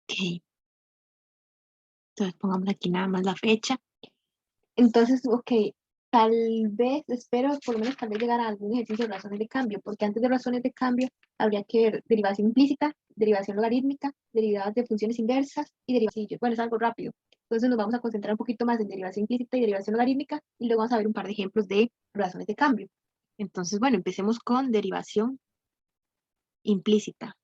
Ok, entonces pongamos aquí nada más la fecha. Entonces, ok, tal vez, espero por lo menos tal vez llegar a algún ejercicio de razones de cambio, porque antes de razones de cambio habría que ver derivación implícita, derivación logarítmica, derivadas de funciones inversas y derivación. Bueno, es algo rápido. Entonces nos vamos a concentrar un poquito más en derivación implícita y derivación logarítmica y luego vamos a ver un par de ejemplos de razones de cambio. Entonces, bueno, empecemos con derivación implícita.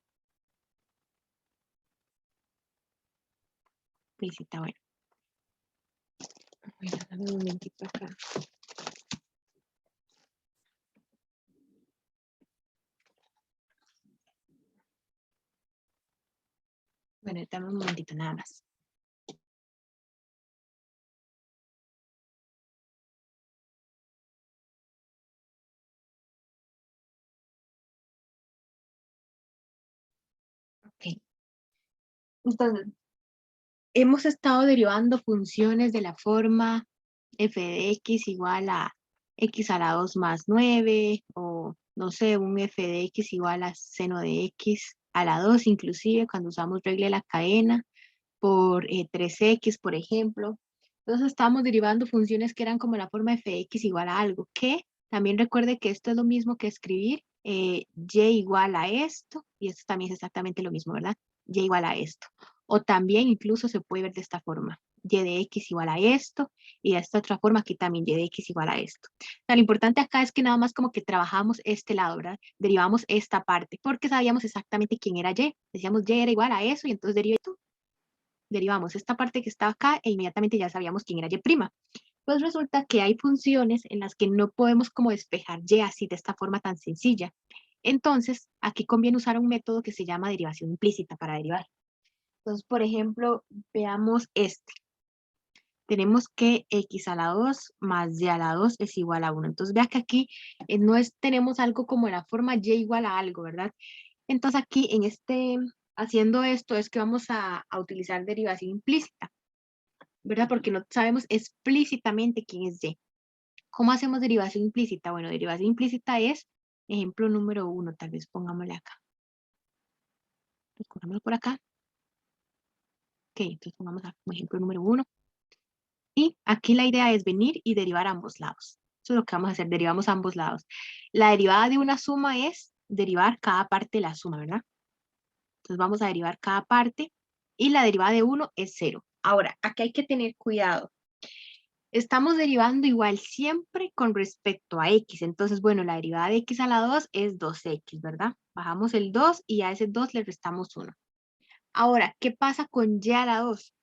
Implícita, bueno. Voy a darle un momentito acá. Bueno, dame un momentito nada más. Ok. Entonces, hemos estado derivando funciones de la forma f de x igual a x a la 2 más 9, o no sé, un f de x igual a seno de x a la 2, inclusive cuando usamos regla de la cadena, por 3x, por ejemplo. Entonces estamos derivando funciones que eran como la forma f de x igual a algo, que también recuerde que esto es lo mismo que escribir y igual a esto, y esto también es exactamente lo mismo, ¿verdad? Y igual a esto. O también incluso se puede ver de esta forma, y de x igual a esto, y de esta otra forma aquí también y de x igual a esto. O sea, lo importante acá es que nada más como que trabajamos este lado, ¿verdad? Derivamos esta parte, porque sabíamos exactamente quién era y. Decíamos y era igual a eso, y entonces derivamos esta parte que está acá e inmediatamente ya sabíamos quién era y'. Pues resulta que hay funciones en las que no podemos como despejar y así de esta forma tan sencilla. Entonces, aquí conviene usar un método que se llama derivación implícita para derivar. Entonces, por ejemplo, veamos este. Tenemos que x a la 2 más y a la 2 es igual a 1. Entonces, vea que aquí tenemos algo como la forma y igual a algo, ¿verdad? Entonces, aquí haciendo esto es que vamos a utilizar derivación implícita, ¿verdad? Porque no sabemos explícitamente quién es y. ¿Cómo hacemos derivación implícita? Bueno, derivación implícita es ejemplo número 1, tal vez pongámosle acá. Entonces, pongámoslo por acá. Ok, entonces pongamos como ejemplo número 1. Y aquí la idea es venir y derivar ambos lados. Eso es lo que vamos a hacer, derivamos ambos lados. La derivada de una suma es derivar cada parte de la suma, ¿verdad? Entonces vamos a derivar cada parte y la derivada de 1 es 0. Ahora, aquí hay que tener cuidado. Estamos derivando igual siempre con respecto a x. Entonces, bueno, la derivada de x a la 2 es 2x, ¿verdad? Bajamos el 2 y a ese 2 le restamos 1. Ahora, ¿qué pasa con y a la 2?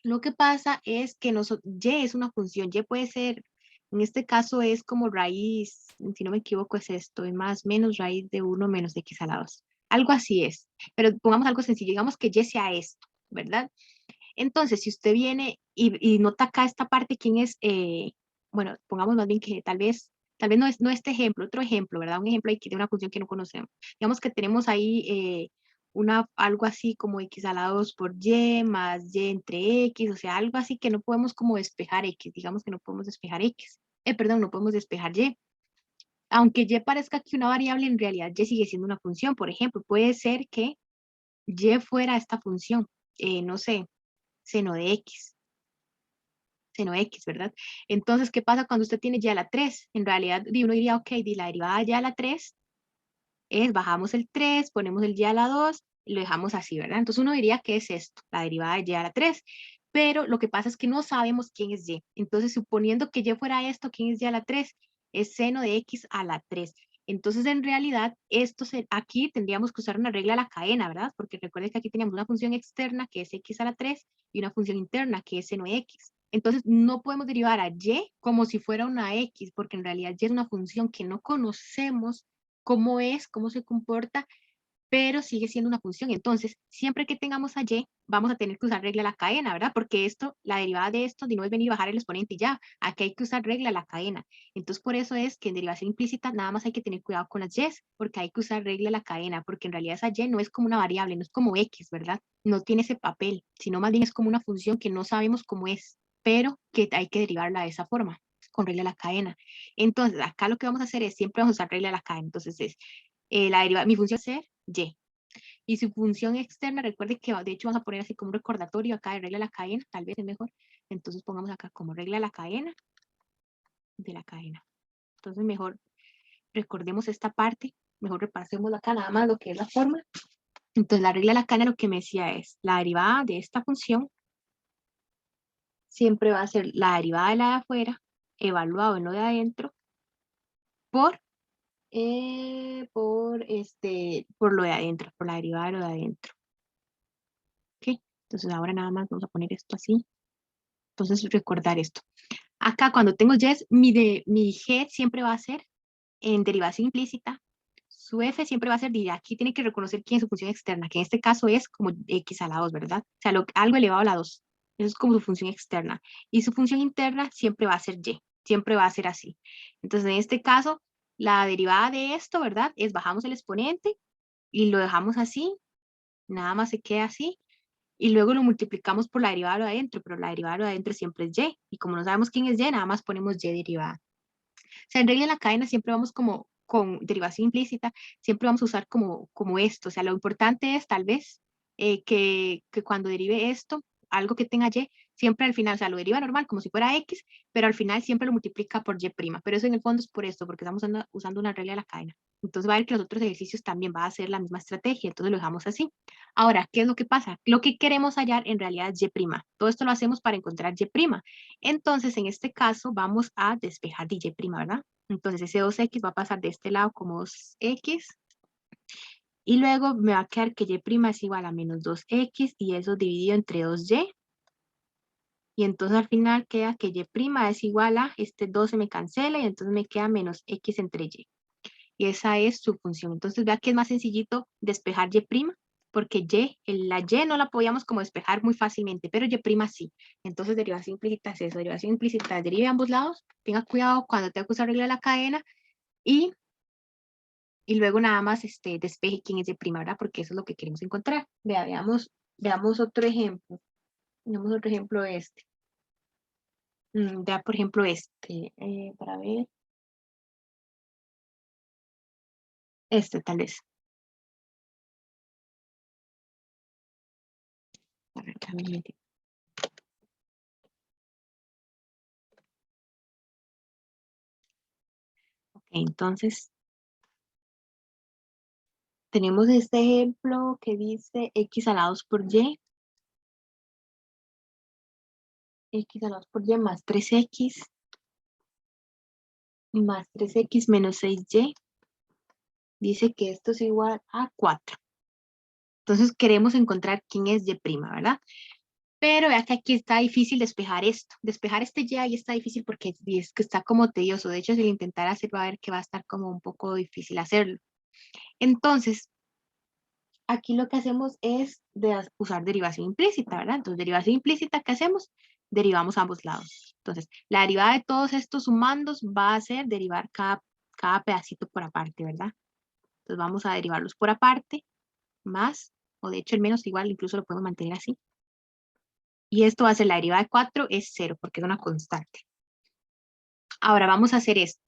Lo que pasa es que y es una función. Y puede ser, en este caso es como raíz, si no me equivoco es esto, es más menos raíz de 1 menos x a la 2. Algo así es. Pero pongamos algo sencillo, digamos que y sea esto, ¿verdad? Entonces, si usted viene y nota acá esta parte, ¿quién es? Bueno, pongamos más bien que tal vez no este ejemplo, otro ejemplo, ¿verdad? Un ejemplo de una función que no conocemos. Digamos que tenemos ahí algo así como x a la 2 por y más y entre x, o sea, algo así que no podemos como despejar x, digamos que no podemos despejar x. Perdón, no podemos despejar y. Aunque y parezca que una variable, en realidad y sigue siendo una función. Por ejemplo, puede ser que y fuera esta función, no sé, seno de x, ¿verdad? Entonces, ¿qué pasa cuando usted tiene ya la 3? En realidad, uno diría, ok, la derivada ya la 3 es, bajamos el 3, ponemos el y a la 2, y lo dejamos así, ¿verdad? Entonces uno diría que es esto, la derivada de y a la 3. Pero lo que pasa es que no sabemos quién es y. Entonces, suponiendo que y fuera esto, ¿quién es y a la 3? Es seno de x a la 3. Entonces, en realidad, aquí tendríamos que usar una regla de la cadena, ¿verdad? Porque recuerden que aquí teníamos una función externa que es x a la 3 y una función interna que es seno de x. Entonces, no podemos derivar a y como si fuera una x, porque en realidad y es una función que no conocemos cómo es, cómo se comporta, pero sigue siendo una función. Entonces, siempre que tengamos a y, vamos a tener que usar regla de la cadena, ¿verdad? Porque la derivada de esto, no es venir y bajar el exponente y ya. Aquí hay que usar regla de la cadena. Entonces, por eso es que en derivación implícita nada más hay que tener cuidado con las y, porque hay que usar regla de la cadena, porque en realidad esa y no es como una variable, no es como x, ¿verdad? No tiene ese papel, sino más bien es como una función que no sabemos cómo es, pero que hay que derivarla de esa forma, con regla de la cadena. Entonces, acá lo que vamos a hacer es siempre vamos a usar regla de la cadena. Entonces, mi función es ser y. Y su función externa, recuerde que de hecho vamos a poner así como un recordatorio acá de regla de la cadena, tal vez es mejor. Entonces pongamos acá como regla de la cadena. Entonces mejor recordemos esta parte, mejor repasemos acá nada más lo que es la forma. Entonces la regla de la cadena lo que me decía es, la derivada de esta función siempre va a ser la derivada de la de afuera, evaluado en lo de adentro, por lo de adentro, por la derivada de lo de adentro. ¿Ok? Entonces ahora nada más vamos a poner esto así. Entonces recordar esto. Acá cuando tengo yes, mi g siempre va a ser en derivación implícita. Su f siempre va a ser, aquí tiene que reconocer quién es su función externa, que en este caso es como x a la 2, ¿verdad? O sea, algo elevado a la 2. Eso es como su función externa. Y su función interna siempre va a ser y, siempre va a ser así. Entonces, en este caso, la derivada de esto, ¿verdad? Es bajamos el exponente y lo dejamos así, nada más se queda así, y luego lo multiplicamos por la derivada de lo de adentro, pero la derivada de lo de adentro siempre es y, y como no sabemos quién es y, nada más ponemos y derivada. O sea, en regla en la cadena siempre vamos como con derivación implícita, siempre vamos a usar como esto. O sea, lo importante es tal vez que cuando derive esto, algo que tenga y, siempre al final, o sea, lo deriva normal como si fuera x, pero al final siempre lo multiplica por y'. Pero eso en el fondo es por esto, porque estamos usando una regla de la cadena. Entonces va a ver que los otros ejercicios también va a ser la misma estrategia, entonces lo dejamos así. Ahora, ¿qué es lo que pasa? Lo que queremos hallar en realidad es y'. Todo esto lo hacemos para encontrar y'. Entonces, en este caso, vamos a despejar de y', ¿verdad? Entonces, ese 2x va a pasar de este lado como 2x. Y luego me va a quedar que y' es igual a menos 2x y eso dividido entre 2y. Y entonces al final queda que y' es igual a, este 2 se me cancela y entonces me queda menos x entre y. Y esa es su función. Entonces vea que es más sencillito despejar y', porque la y no la podíamos como despejar muy fácilmente, pero y' sí. Entonces derivación implícita es eso, derivación implícita deriva de ambos lados. Tenga cuidado cuando tenga que usar regla de la cadena y luego nada más despeje quién es y', ¿verdad? Porque eso es lo que queremos encontrar. Veamos otro ejemplo. Veamos otro ejemplo de este. Vea, por ejemplo, para ver. Tal vez. A ver, dame un momentito. Ok, entonces, tenemos este ejemplo que dice x a la 2 por y. X a la 2 por y más 3x más 3x menos 6y. Dice que esto es igual a 4. Entonces queremos encontrar quién es y', ¿verdad? Pero vea que aquí está difícil despejar esto. Despejar este y ahí está difícil porque es que está como tedioso. De hecho, si lo intentara hacer, va a ver que va a estar como un poco difícil hacerlo. Entonces, aquí lo que hacemos es usar derivación implícita, ¿verdad? Entonces, derivación implícita, ¿qué hacemos? Derivamos a ambos lados. Entonces, la derivada de todos estos sumandos va a ser derivar cada pedacito por aparte, ¿verdad? Entonces, vamos a derivarlos por aparte, más, o de hecho, el menos igual, incluso lo podemos mantener así. Y esto va a ser la derivada de 4, es 0, porque es una constante. Ahora, vamos a hacer esto.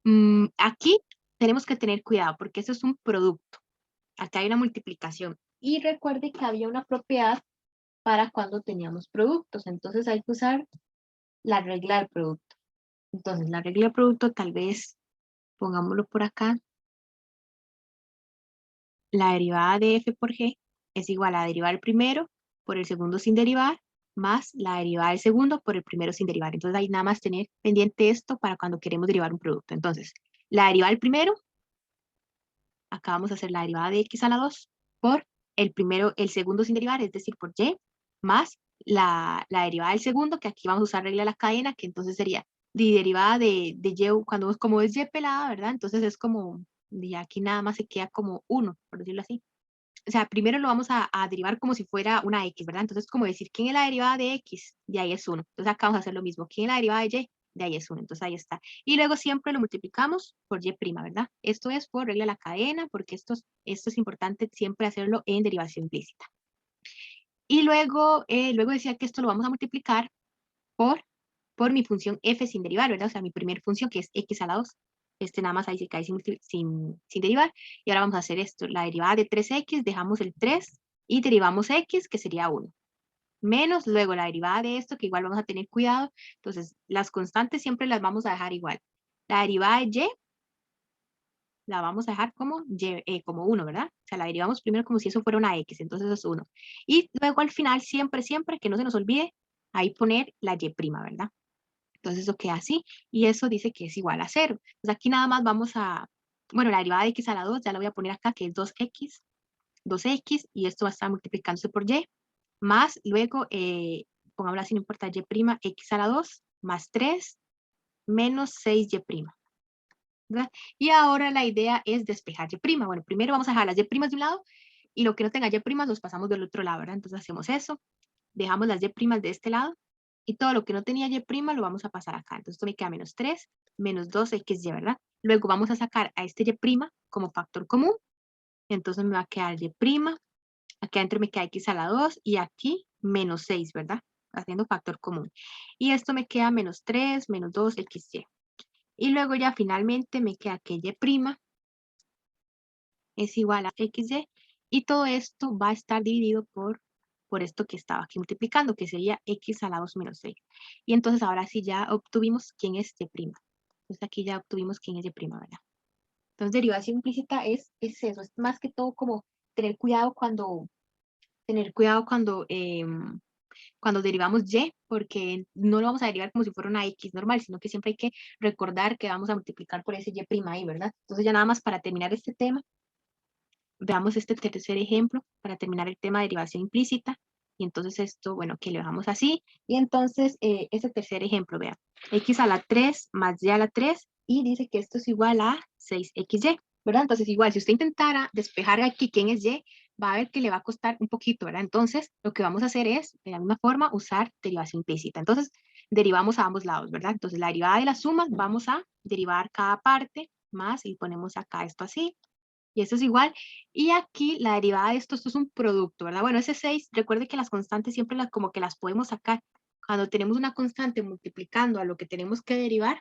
Aquí tenemos que tener cuidado, porque esto es un producto. Acá hay una multiplicación. Y recuerde que había una propiedad para cuando teníamos productos. Entonces hay que usar la regla del producto. Entonces la regla del producto tal vez pongámoslo por acá. La derivada de f por g es igual a derivar el primero por el segundo sin derivar más la derivada del segundo por el primero sin derivar. Entonces hay nada más tener pendiente esto para cuando queremos derivar un producto. Entonces la derivada del primero, acá vamos a hacer la derivada de x a la 2 por el segundo sin derivar, es decir, por y, más la derivada del segundo, que aquí vamos a usar regla de la cadena, que entonces sería derivada de y, como es y pelada, ¿verdad? Entonces es como, y aquí nada más se queda como 1, por decirlo así. O sea, primero lo vamos a derivar como si fuera una x, ¿verdad? Entonces, como decir, ¿quién es la derivada de x? De ahí es 1. Entonces, acá vamos a hacer lo mismo. ¿Quién es la derivada de y? De ahí es 1. Entonces, ahí está.'Y luego siempre lo multiplicamos por y', ¿verdad? Esto es por regla de la cadena, porque esto es importante siempre hacerlo en derivación implícita. Y luego decía que esto lo vamos a multiplicar por mi función f sin derivar, ¿verdad? O sea, mi primer función, que es x a la 2. Nada más ahí se cae sin derivar. Y ahora vamos a hacer esto. La derivada de 3x, dejamos el 3 y derivamos x, que sería 1. Menos luego la derivada de esto, que igual vamos a tener cuidado. Entonces, las constantes siempre las vamos a dejar igual. La derivada de y la vamos a dejar como, como 1, ¿verdad? O sea, la derivamos primero como si eso fuera una x, entonces eso es 1. Y luego al final, siempre, siempre, que no se nos olvide, ahí poner la y', ¿verdad? Entonces eso queda así, y eso dice que es igual a 0. Entonces aquí nada más vamos a, bueno, la derivada de x a la 2, ya la voy a poner acá, que es 2x, y esto va a estar multiplicándose por y, más luego, pongámoslo así, no importa, y', x a la 2, más 3, menos 6y'. ¿Verdad? Y ahora la idea es despejar y'. Bueno, primero vamos a dejar las y' de un lado, y lo que no tenga y' los pasamos del otro lado, ¿verdad? Entonces hacemos eso, dejamos las y' de este lado, y todo lo que no tenía y' lo vamos a pasar acá. Entonces esto me queda menos 3, menos 2xy, ¿verdad? Luego vamos a sacar a este y' como factor común, entonces me va a quedar y', aquí adentro me queda x a la 2, y aquí menos 6, ¿verdad? Haciendo factor común. Y esto me queda menos 3, menos 2xy. Y luego ya finalmente me queda que y' es igual a xy, y todo esto va a estar dividido por esto que estaba aquí multiplicando, que sería x a la 2 menos 6. Y entonces ahora sí ya obtuvimos quién es y'. Entonces aquí ya obtuvimos quién es y', ¿verdad? Entonces derivación implícita es eso, es más que todo como tener cuidado cuando derivamos y, porque no lo vamos a derivar como si fuera una x normal, sino que siempre hay que recordar que vamos a multiplicar por ese y' ahí, ¿verdad? Entonces ya nada más para terminar este tema, veamos este tercer ejemplo para terminar el tema de derivación implícita. Y entonces esto, bueno, que lo dejamos así. Y entonces, ese tercer ejemplo, vean, x a la 3 más y a la 3, y dice que esto es igual a 6xy, ¿verdad? Entonces, igual, si usted intentara despejar aquí quién es y, va a ver que le va a costar un poquito, ¿verdad? Entonces, lo que vamos a hacer es, de alguna forma, usar derivación implícita. Entonces, derivamos a ambos lados, ¿verdad? Entonces, la derivada de las sumas, vamos a derivar cada parte más, y ponemos acá esto así, y esto es igual. Y aquí la derivada de esto es un producto, ¿verdad? Bueno, ese 6, recuerde que las constantes siempre como que las podemos sacar. Cuando tenemos una constante multiplicando a lo que tenemos que derivar,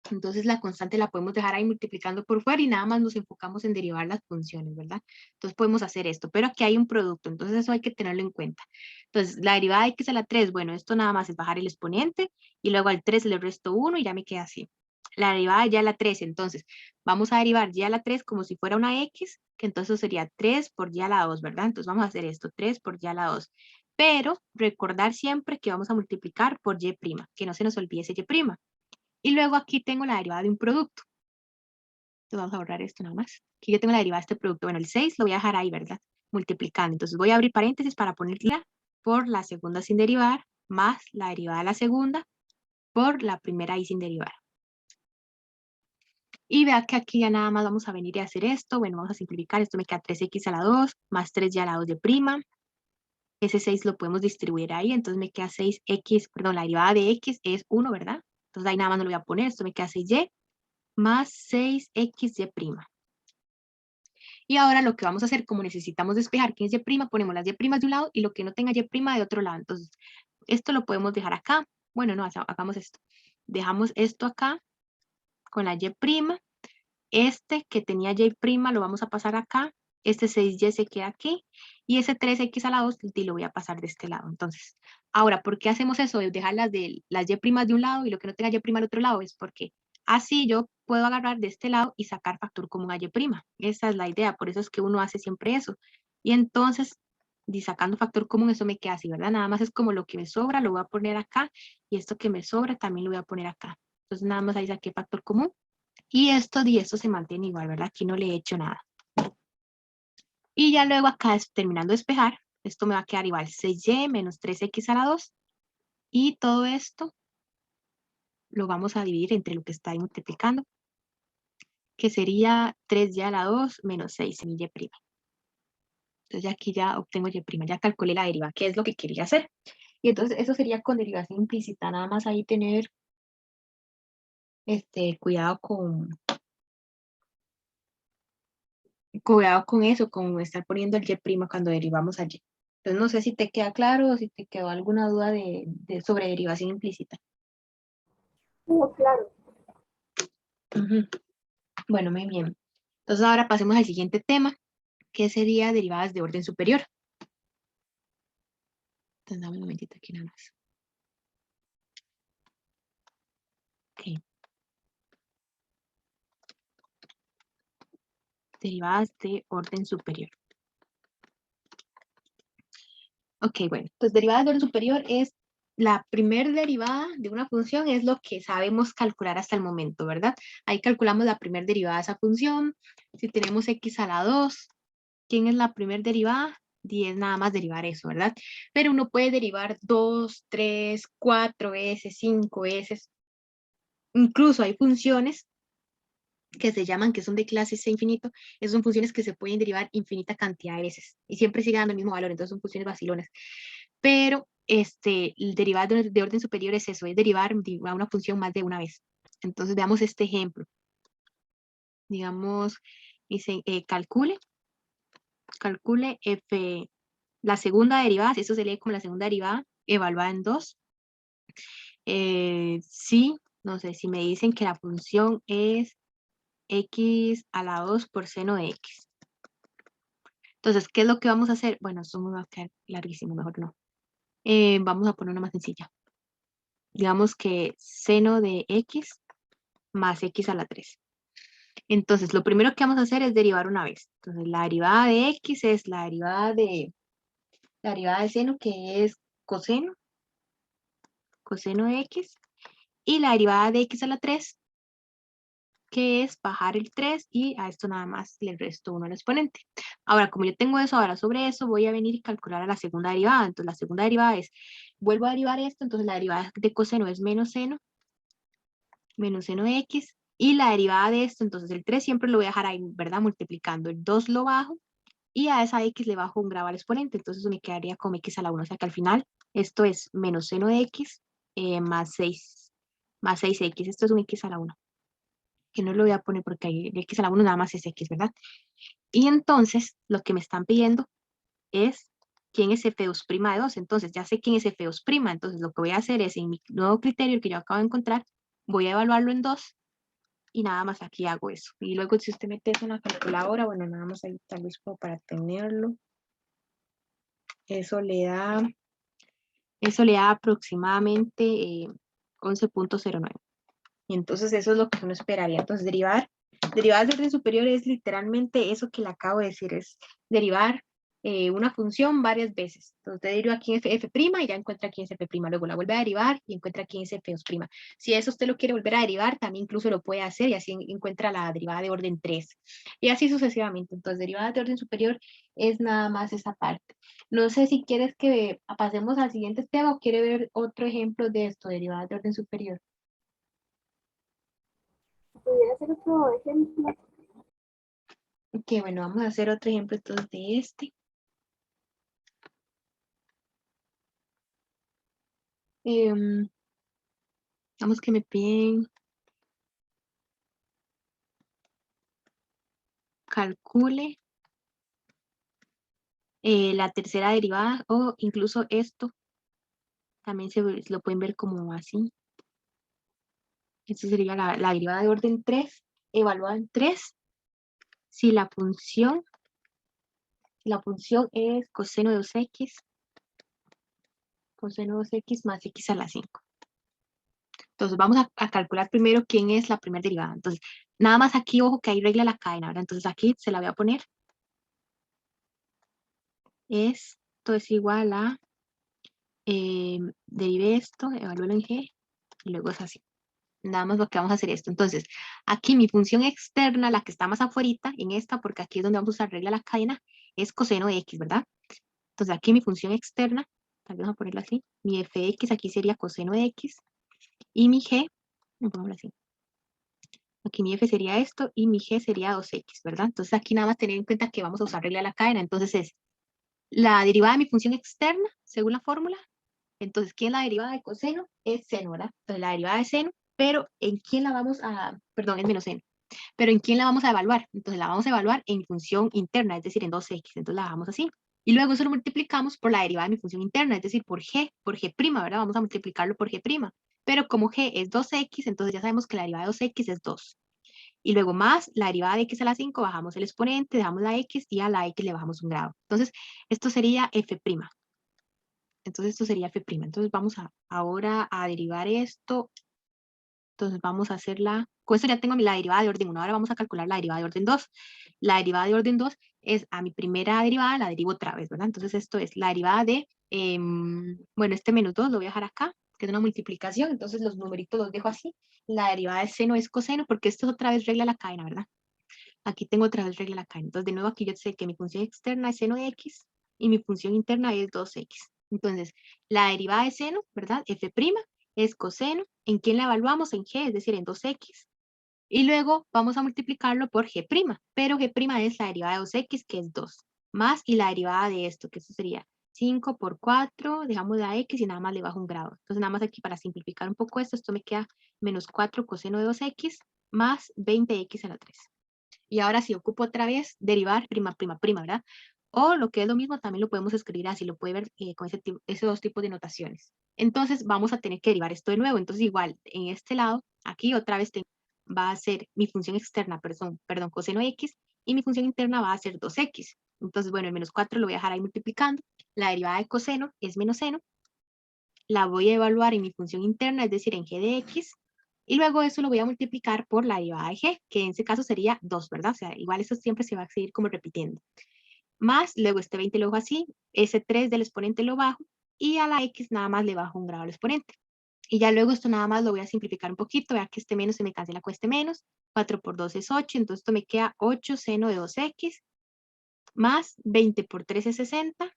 entonces la constante la podemos dejar ahí multiplicando por fuera y nada más nos enfocamos en derivar las funciones, ¿verdad? Entonces podemos hacer esto, pero aquí hay un producto, entonces eso hay que tenerlo en cuenta. Entonces la derivada de x a la 3, bueno, esto nada más es bajar el exponente y luego al 3 le resto 1 y ya me queda así. La derivada de y a la 3, entonces vamos a derivar y a la 3 como si fuera una x, que entonces sería 3 por y a la 2, ¿verdad? Entonces vamos a hacer esto, 3 por y a la 2. Pero recordar siempre que vamos a multiplicar por y', que no se nos olvide ese y'. Y luego aquí tengo la derivada de un producto. Entonces vamos a borrar esto nada más. Aquí yo tengo la derivada de este producto. Bueno, el 6 lo voy a dejar ahí, ¿verdad? Multiplicando. Entonces voy a abrir paréntesis para ponerla por la segunda sin derivar, más la derivada de la segunda por la primera y sin derivar. Y vea que aquí ya nada más vamos a venir y hacer esto. Bueno, vamos a simplificar. Esto me queda 3x a la 2 más 3y a la 2 de prima. Ese 6 lo podemos distribuir ahí. Entonces me queda 6x, perdón, la derivada de x es 1, ¿verdad? Entonces ahí nada más no lo voy a poner. Esto me queda 6y más 6xy'. Y ahora lo que vamos a hacer, como necesitamos despejar quién es y', ponemos las y' de un lado y lo que no tenga y' de otro lado. Entonces, esto lo podemos dejar acá. Bueno, no, hagamos esto. Dejamos esto acá con la y'. Este que tenía y' lo vamos a pasar acá. Este 6y se queda aquí. Y ese 3x a la 2 y lo voy a pasar de este lado. Entonces, ahora, ¿por qué hacemos eso? De dejar las y' de un lado y lo que no tenga y' al otro lado. Es porque así yo puedo agarrar de este lado y sacar factor común a y'. Esa es la idea. Por eso es que uno hace siempre eso. Y entonces, sacando factor común, eso me queda así, ¿verdad? Nada más es como lo que me sobra, lo voy a poner acá. Y esto que me sobra también lo voy a poner acá. Entonces, nada más ahí saqué factor común. Y esto se mantiene igual, ¿verdad? Aquí no le he hecho nada. Y ya luego acá, terminando de despejar, esto me va a quedar igual 6y menos 3x a la 2. Y todo esto lo vamos a dividir entre lo que está ahí multiplicando, que sería 3y a la 2 menos 6 en y'. Entonces aquí ya obtengo y', ya calculé la deriva, que es lo que quería hacer. Y entonces eso sería con derivación implícita, nada más ahí tener cuidado con eso, con estar poniendo el y' cuando derivamos a y. Entonces no sé si te queda claro o si te quedó alguna duda sobre derivación implícita. No, claro. Ujú. Bueno, muy bien. Entonces ahora pasemos al siguiente tema, que sería derivadas de orden superior. Entonces, dame un momentito aquí nada más. Ok. Derivadas de orden superior. Ok, bueno. Entonces, derivadas de orden superior es la primer derivada de una función, es lo que sabemos calcular hasta el momento, ¿verdad? Ahí calculamos la primer derivada de esa función. Si tenemos x a la 2, ¿quién es la primer derivada? 10 nada más derivar eso, ¿verdad? Pero uno puede derivar 2, 3, 4 veces, 5 veces. Incluso hay funciones que se llaman, que son de clase C infinito, esas son funciones que se pueden derivar infinita cantidad de veces y siempre sigue dando el mismo valor, entonces son funciones vacilonas. Pero el derivado de orden superior es eso, es derivar a una función más de una vez. Entonces veamos este ejemplo. Digamos, dice, calcule f, la segunda derivada, si eso se lee como la segunda derivada, evaluada en 2. Sí, no sé, si me dicen que la función es x a la 2 por seno de x. Entonces, ¿qué es lo que vamos a hacer? Bueno, esto me va a quedar larguísimo, mejor no. Vamos a poner una más sencilla. Digamos que seno de x más x a la 3. Entonces, lo primero que vamos a hacer es derivar una vez. Entonces, la derivada de x es la derivada de seno, que es coseno de x, y la derivada de x a la 3, que es bajar el 3 y a esto nada más le resto 1 al exponente. Ahora, como yo tengo eso, ahora sobre eso voy a venir y calcular a la segunda derivada. Entonces, la segunda derivada es, vuelvo a derivar esto, entonces la derivada de coseno es menos seno de x, y la derivada de esto, entonces el 3 siempre lo voy a dejar ahí, ¿verdad? Multiplicando, el 2 lo bajo, y a esa x le bajo un grado al exponente, entonces me quedaría como x a la 1, o sea que al final esto es menos seno de x más 6x, esto es un x a la 1, que no lo voy a poner porque ahí el x a la 1 nada más es x, ¿verdad? Y entonces lo que me están pidiendo es quién es f2' de 2, entonces ya sé quién es f2', entonces lo que voy a hacer es en mi nuevo criterio que yo acabo de encontrar, voy a evaluarlo en 2 y nada más aquí hago eso. Y luego si usted mete eso en la calculadora, bueno, nada más ahí tal vez como para tenerlo, eso le da aproximadamente 11.09. Y entonces eso es lo que uno esperaría. Entonces derivadas de orden superior es literalmente eso que le acabo de decir, es derivar una función varias veces. Entonces usted deriva aquí en f' y ya encuentra aquí en f', luego la vuelve a derivar y encuentra aquí en f'. Si eso usted lo quiere volver a derivar, también incluso lo puede hacer y así encuentra la derivada de orden 3. Y así sucesivamente. Entonces derivadas de orden superior es nada más esa parte. No sé si quieres que pasemos al siguiente tema o quiere ver otro ejemplo de esto, derivadas de orden superior. ¿Pudiera hacer otro ejemplo? Ok, bueno, vamos a hacer otro ejemplo entonces de este. Vamos que me piden calcule la tercera derivada o incluso esto también lo pueden ver como así. Esto sería la derivada de orden 3, evaluada en 3. Si la función es coseno de 2x, más x a la 5. Entonces vamos a calcular primero quién es la primera derivada. Entonces, nada más aquí, ojo que ahí regla la cadena, ¿verdad? Entonces aquí se la voy a poner. Esto es igual a, derive esto, evalúalo en g, y luego es así. Nada más lo que vamos a hacer esto. Entonces, aquí mi función externa, la que está más afuerita, en esta, porque aquí es donde vamos a usar regla la cadena, es coseno de x, ¿verdad? Entonces aquí mi función externa, tal vez vamos a ponerla así, mi f de x aquí sería coseno de x, y mi g, vamos a así. Aquí mi f sería esto, y mi g sería 2x, ¿verdad? Entonces aquí nada más tener en cuenta que vamos a usar regla de la cadena. Entonces es la derivada de mi función externa, según la fórmula. Entonces, ¿quién es la derivada de coseno? Es seno, ¿verdad? Entonces, la derivada de seno, pero ¿en quién la vamos a, perdón, es menos seno, pero ¿en quién la vamos a evaluar? Entonces, la vamos a evaluar en mi función interna, es decir, en 2x, entonces la dejamos así. Y luego eso lo multiplicamos por la derivada de mi función interna, es decir, por g', ¿verdad? Vamos a multiplicarlo por g'. Pero como g es 2x, entonces ya sabemos que la derivada de 2x es 2. Y luego más la derivada de x a la 5, bajamos el exponente, dejamos la x y a la x le bajamos un grado. Entonces, esto sería f'. Entonces esto sería f'. Entonces vamos ahora a derivar esto. Entonces vamos a hacerla, con esto ya tengo la derivada de orden 1, ahora vamos a calcular la derivada de orden 2. La derivada de orden 2 es a mi primera derivada, la derivo otra vez, ¿verdad? Entonces esto es la derivada de, bueno, este menos 2 lo voy a dejar acá, que es una multiplicación, entonces los numeritos los dejo así. La derivada de seno es coseno, porque esto es otra vez regla de la cadena, ¿verdad? Aquí tengo otra vez regla de la cadena. Entonces de nuevo aquí yo sé que mi función externa es seno de x y mi función interna es 2x. Entonces la derivada de seno, ¿verdad? F' es coseno. ¿En quién la evaluamos? En g, es decir, en 2x. Y luego vamos a multiplicarlo por g', pero g' es la derivada de 2x, que es 2, más y la derivada de esto, que eso sería 5 por 4, dejamos la x y nada más le bajo un grado. Entonces nada más aquí para simplificar un poco esto me queda menos 4 coseno de 2x más 20x a la 3. Y ahora si ocupo otra vez derivar prima, ¿verdad? O lo que es lo mismo, también lo podemos escribir así, lo puede ver con esos dos tipos de notaciones. Entonces vamos a tener que derivar esto de nuevo. Entonces igual, en este lado, aquí otra vez va a ser mi función externa, perdón, coseno de x, y mi función interna va a ser 2x. Entonces, bueno, el menos 4 lo voy a dejar ahí multiplicando. La derivada de coseno es menos seno. La voy a evaluar en mi función interna, es decir, en g de x. Y luego eso lo voy a multiplicar por la derivada de g, que en este caso sería 2, ¿verdad? O sea, igual eso siempre se va a seguir como repitiendo. Más, luego este 20 lo bajo así, ese 3 del exponente lo bajo, y a la x nada más le bajo un grado al exponente. Y ya luego esto nada más lo voy a simplificar un poquito, vea que este menos se me cancela con este menos, 4 por 2 es 8, entonces esto me queda 8 seno de 2x, más 20 por 3 es 60,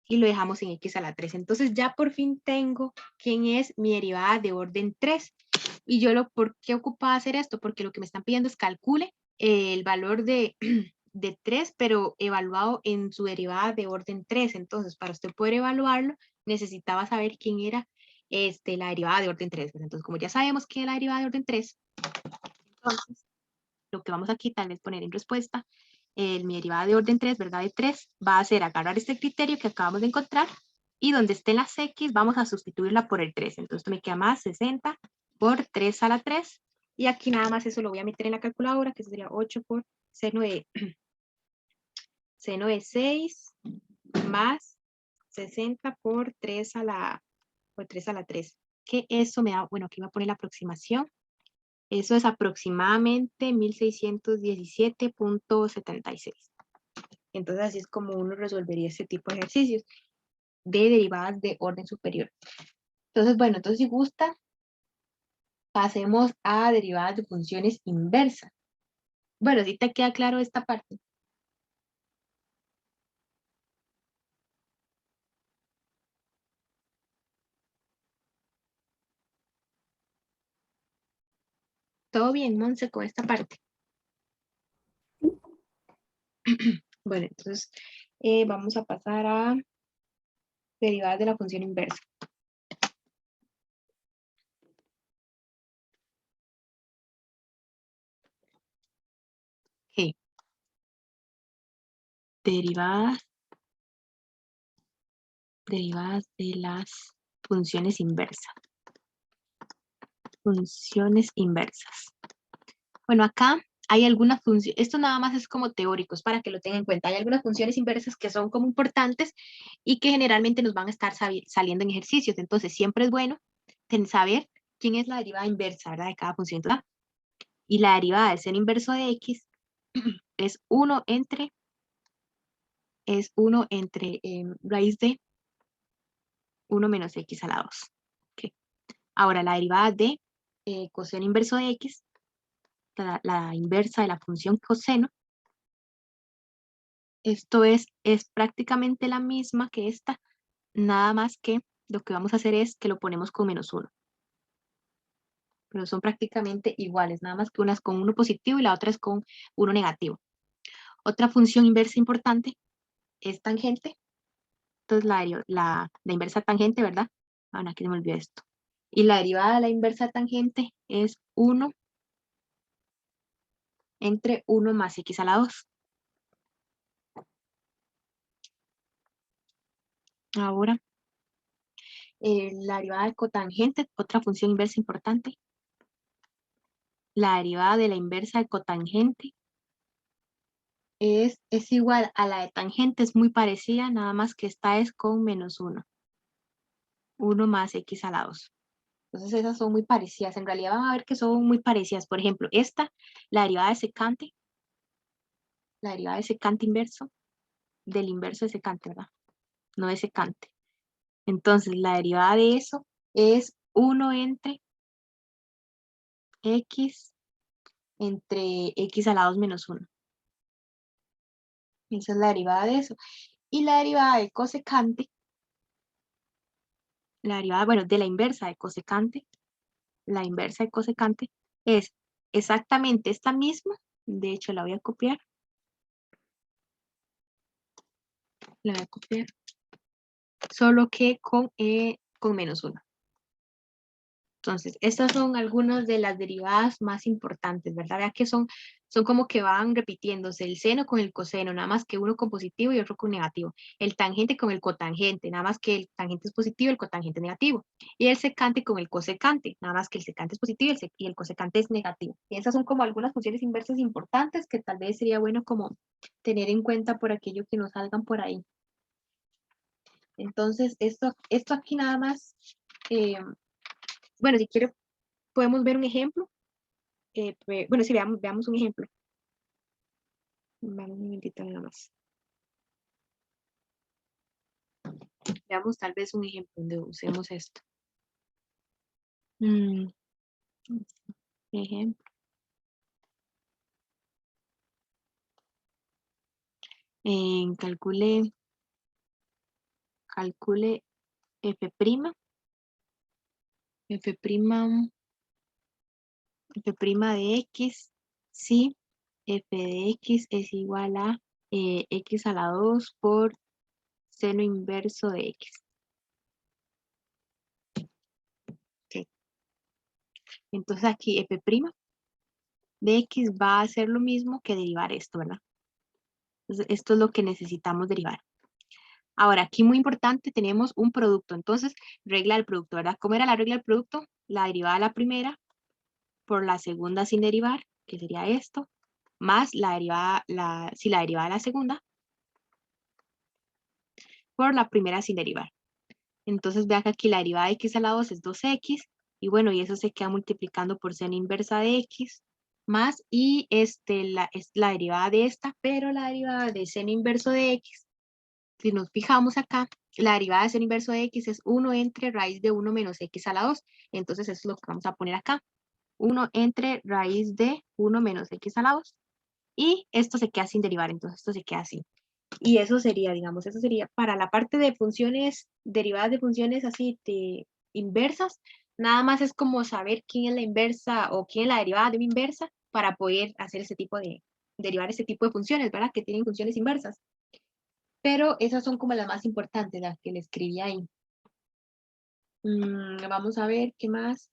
y lo dejamos en x a la 3. Entonces ya por fin tengo quién es mi derivada de orden 3. Y yo ¿por qué ocupaba hacer esto? Porque lo que me están pidiendo es calcule el valor de, de 3, pero evaluado en su derivada de orden 3. Entonces, para usted poder evaluarlo, necesitaba saber quién era la derivada de orden 3. Entonces, como ya sabemos quién es la derivada de orden 3, entonces lo que vamos aquí tal vez poner en respuesta, mi derivada de orden 3, ¿verdad? De 3, va a ser agarrar este criterio que acabamos de encontrar y donde estén las x vamos a sustituirla por el 3. Entonces me queda más 60 por 3 a la 3. Y aquí nada más eso lo voy a meter en la calculadora, que sería 8 por seno de, seno de 6 más 60 por 3 a la, 3. Que eso me da, bueno, aquí voy a poner la aproximación. Eso es aproximadamente 1617.76. Entonces así es como uno resolvería este tipo de ejercicios de derivadas de orden superior. Entonces, bueno, entonces si gusta, pasemos a derivadas de funciones inversas. Bueno, si te queda claro esta parte. ¿Todo bien, Monse, con esta parte? Bueno, entonces vamos a pasar a derivadas de la función inversa. Okay. Derivadas de las funciones inversas. Funciones inversas. Bueno, acá hay algunas funciones, esto nada más es como teóricos para que lo tengan en cuenta. Hay algunas funciones inversas que son como importantes y que generalmente nos van a estar saliendo en ejercicios. Entonces, siempre es bueno saber quién es la derivada inversa, ¿verdad? De cada función. Y la derivada del seno inverso de x es 1 entre raíz de 1 menos x a la 2. Okay. Ahora, la derivada de coseno inverso de x, la inversa de la función coseno, esto es prácticamente la misma que esta, nada más que lo que vamos a hacer es que lo ponemos con menos 1. Pero son prácticamente iguales, nada más que una es con 1 positivo y la otra es con 1 negativo. Otra función inversa importante es tangente. Entonces la inversa tangente, ¿verdad? Bueno, aquí se me olvidó esto. Y la derivada de la inversa tangente es 1 entre 1 más x a la 2. Ahora, la derivada de cotangente, otra función inversa importante. La derivada de la inversa de cotangente es igual a la de tangente, es muy parecida, nada más que esta es con menos 1. 1 más x a la 2. Entonces esas son muy parecidas. En realidad van a ver que son muy parecidas. Por ejemplo, esta, la derivada de secante inverso, del inverso de secante, ¿verdad? No de secante. Entonces la derivada de eso es 1 entre x a la 2 menos 1. Esa es la derivada de eso. Y la derivada de cosecante, la derivada, bueno, de la inversa de cosecante, la inversa de cosecante es exactamente esta misma. De hecho, la voy a copiar. La voy a copiar. Solo que con menos 1. Entonces, estas son algunas de las derivadas más importantes, ¿verdad? Vea que son como que van repitiéndose el seno con el coseno, nada más que uno con positivo y otro con negativo. El tangente con el cotangente, nada más que el tangente es positivo y el cotangente es negativo. Y el secante con el cosecante, nada más que el secante es positivo y el cosecante es negativo. Y esas son como algunas funciones inversas importantes que tal vez sería bueno como tener en cuenta por aquello que nos salgan por ahí. Entonces, esto aquí nada más, bueno, si quiere podemos ver un ejemplo. Bueno, sí, veamos un ejemplo. Vamos un momentito nada más. Veamos tal vez un ejemplo donde usemos esto. Ejemplo. Calcule f', de x, si f de x es igual a x a la 2 por seno inverso de x. Okay. Entonces aquí f' de x va a ser lo mismo que derivar esto, ¿verdad? Entonces esto es lo que necesitamos derivar. Ahora, aquí muy importante, tenemos un producto. Entonces, regla del producto, ¿verdad? ¿Cómo era la regla del producto? La derivada de la primera por la segunda sin derivar, que sería esto, más la derivada de la segunda por la primera sin derivar. Entonces, vea que aquí la derivada de x a la 2 es 2x, y bueno, y eso se queda multiplicando por seno inversa de x, más, y es la derivada de esta, pero la derivada de seno inverso de x, si nos fijamos acá, la derivada de seno inverso de x es 1 entre raíz de 1 menos x a la 2. Entonces, eso es lo que vamos a poner acá. 1 entre raíz de 1 menos x a la 2. Y esto se queda sin derivar, entonces esto se queda así. Y eso sería, digamos, eso sería para la parte de funciones, derivadas de funciones así de inversas, nada más es como saber quién es la inversa o quién es la derivada de una inversa para poder hacer ese tipo de, derivar ese tipo de funciones, ¿verdad? Que tienen funciones inversas. Pero esas son como las más importantes, las que le escribí ahí. Vamos a ver qué más.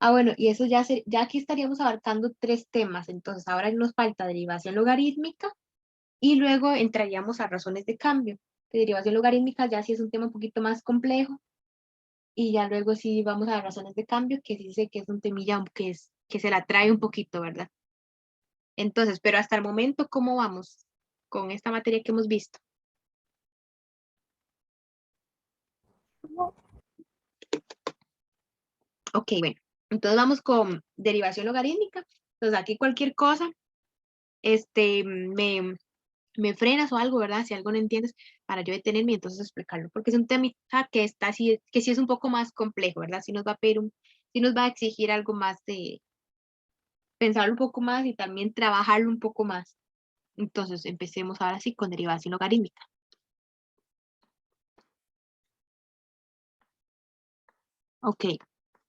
Ah, bueno, y eso ya aquí estaríamos abarcando 3 temas. Entonces, ahora nos falta derivación logarítmica y luego entraríamos a razones de cambio. De derivación logarítmica ya sí es un tema un poquito más complejo y ya luego sí vamos a razones de cambio, que sí sé que es un temilla que se la trae un poquito, ¿verdad? Entonces, pero hasta el momento, ¿cómo vamos con esta materia que hemos visto? Ok, bueno, entonces vamos con derivación logarítmica. Entonces aquí cualquier cosa, me frenas o algo, ¿verdad? Si algo no entiendes, para yo detenerme y entonces explicarlo, porque es un tema que está así, que sí es un poco más complejo, ¿verdad? Sí nos va a pedir sí nos va a exigir algo más de pensarlo un poco más y también trabajarlo un poco más. Entonces, empecemos ahora sí con derivación logarítmica. Ok,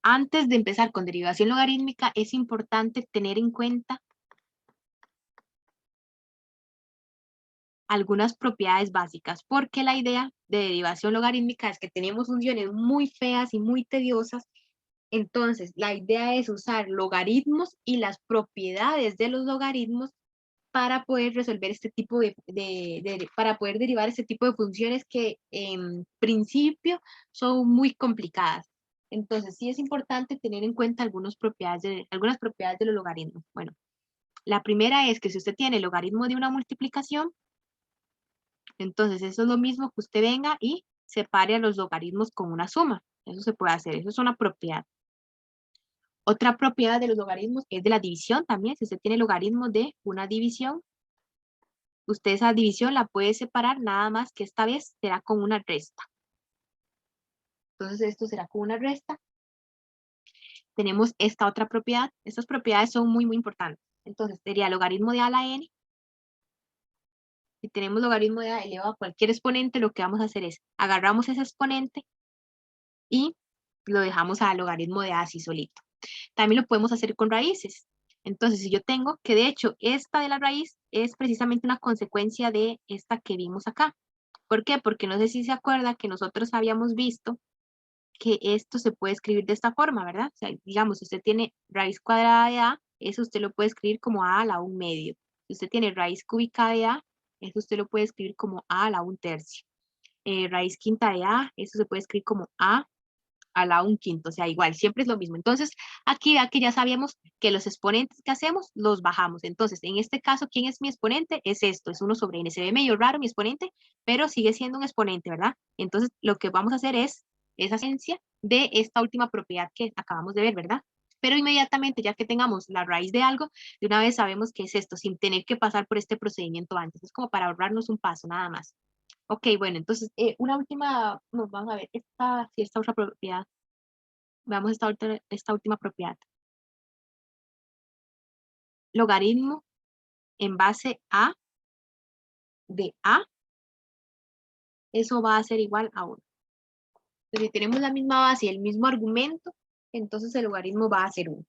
antes de empezar con derivación logarítmica, es importante tener en cuenta algunas propiedades básicas, porque la idea de derivación logarítmica es que tenemos funciones muy feas y muy tediosas. Entonces, la idea es usar logaritmos y las propiedades de los logaritmos para poder resolver este tipo para poder derivar este tipo de funciones que en principio son muy complicadas. Entonces, sí es importante tener en cuenta algunas propiedades de los logaritmos. Bueno, la primera es que si usted tiene el logaritmo de una multiplicación, entonces eso es lo mismo que usted venga y separe a los logaritmos con una suma. Eso se puede hacer, eso es una propiedad. Otra propiedad de los logaritmos es de la división también. Si usted tiene logaritmo de una división, usted esa división la puede separar, nada más que esta vez será con una resta. Entonces esto será con una resta. Tenemos esta otra propiedad. Estas propiedades son muy, muy importantes. Entonces sería logaritmo de a a la n. Si tenemos logaritmo de a elevado a cualquier exponente, lo que vamos a hacer es agarramos ese exponente y lo dejamos a logaritmo de a así solito. También lo podemos hacer con raíces. Entonces, si yo tengo que de hecho esta de la raíz es precisamente una consecuencia de esta que vimos acá. ¿Por qué? Porque no sé si se acuerda que nosotros habíamos visto que esto se puede escribir de esta forma, ¿verdad? O sea, digamos, si usted tiene raíz cuadrada de a, eso usted lo puede escribir como a la 1/2. Si usted tiene raíz cúbica de a, eso usted lo puede escribir como a la 1/3. Raíz quinta de a, eso se puede escribir como a la 1/5, o sea, igual, siempre es lo mismo. Entonces, aquí vea que ya sabíamos que los exponentes que hacemos, los bajamos. Entonces, en este caso, ¿quién es mi exponente? Es esto, es 1 sobre n. Se ve medio raro mi exponente, pero sigue siendo un exponente, ¿verdad? Entonces, lo que vamos a hacer es esa esencia de esta última propiedad que acabamos de ver, ¿verdad? Pero inmediatamente, ya que tengamos la raíz de algo, de una vez sabemos que es esto, sin tener que pasar por este procedimiento antes. Es como para ahorrarnos un paso, nada más. Ok, bueno, entonces, una última, nos vamos a ver, esta otra propiedad. Veamos esta última propiedad. Logaritmo en base a de a, eso va a ser igual a 1. Entonces, si tenemos la misma base y el mismo argumento, entonces el logaritmo va a ser 1.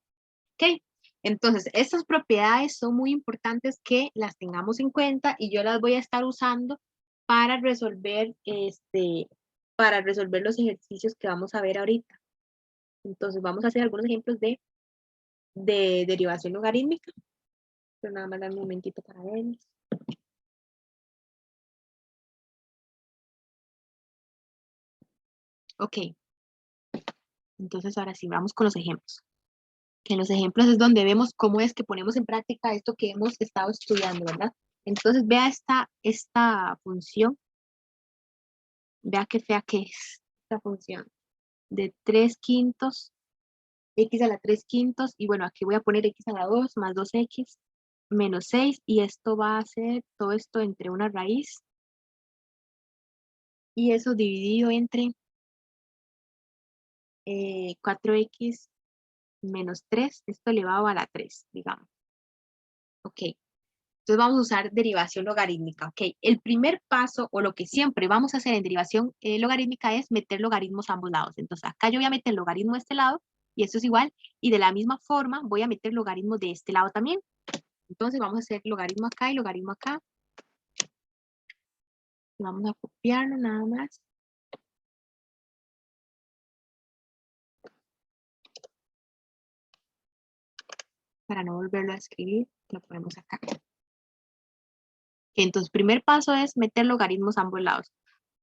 ¿Ok? Entonces, estas propiedades son muy importantes que las tengamos en cuenta y yo las voy a estar usando para resolver, para resolver los ejercicios que vamos a ver ahorita. Entonces, vamos a hacer algunos ejemplos de derivación logarítmica. Pero nada más dar un momentito para verlos. Ok. Entonces, ahora sí, vamos con los ejemplos. Que en los ejemplos es donde vemos cómo es que ponemos en práctica esto que hemos estado estudiando, ¿verdad? Entonces, vea esta función. Vea qué fea que es esta función. De 3/5, x a la 3/5, y bueno, aquí voy a poner x a la 2 más 2x menos 6, y esto va a ser todo esto entre una raíz, y eso dividido entre 4x menos 3, esto elevado a la 3, digamos. Ok, entonces vamos a usar derivación logarítmica. Ok, el primer paso, o lo que siempre vamos a hacer en derivación logarítmica, es meter logaritmos a ambos lados. Entonces acá yo voy a meter logaritmo de este lado, y esto es igual, y de la misma forma voy a meter logaritmos de este lado también. Entonces vamos a hacer logaritmo acá y logaritmo acá. Vamos a copiarlo nada más. Para no volverlo a escribir, lo ponemos acá. Entonces, primer paso es meter logaritmos a ambos lados.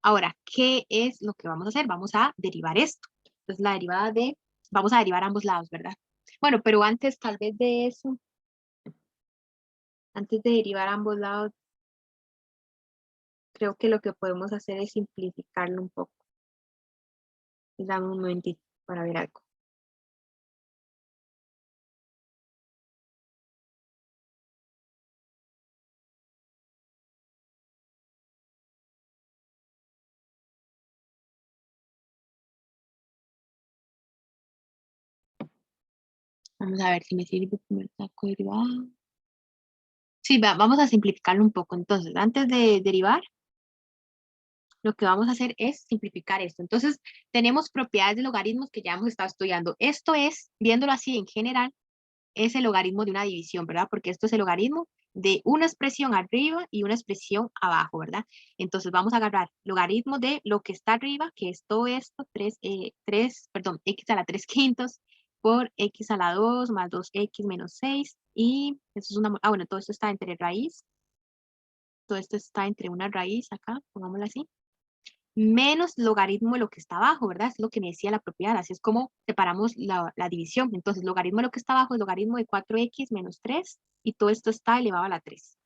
Ahora, ¿qué es lo que vamos a hacer? Vamos a derivar esto. Entonces, la derivada de, vamos a derivar ambos lados, ¿verdad? Bueno, pero antes tal vez de eso, antes de derivar ambos lados, creo que lo que podemos hacer es simplificarlo un poco. Dame un momentito para ver algo. Vamos a ver si me sirve primer saco derivado. Sí, vamos a simplificarlo un poco. Entonces, antes de derivar, lo que vamos a hacer es simplificar esto. Entonces, tenemos propiedades de logaritmos que ya hemos estado estudiando. Esto es, viéndolo así en general, es el logaritmo de una división, ¿verdad? Porque esto es el logaritmo de una expresión arriba y una expresión abajo, ¿verdad? Entonces, vamos a agarrar logaritmo de lo que está arriba, que es todo esto, x a la 3/5 por x a la 2 más 2x menos 6, y eso es una, bueno, todo esto está entre raíz, todo esto está entre una raíz acá, pongámoslo así, menos logaritmo de lo que está abajo, ¿verdad? Es lo que me decía la propiedad, así es como separamos la división. Entonces, logaritmo de lo que está abajo es logaritmo de 4x menos 3, y todo esto está elevado a la 3.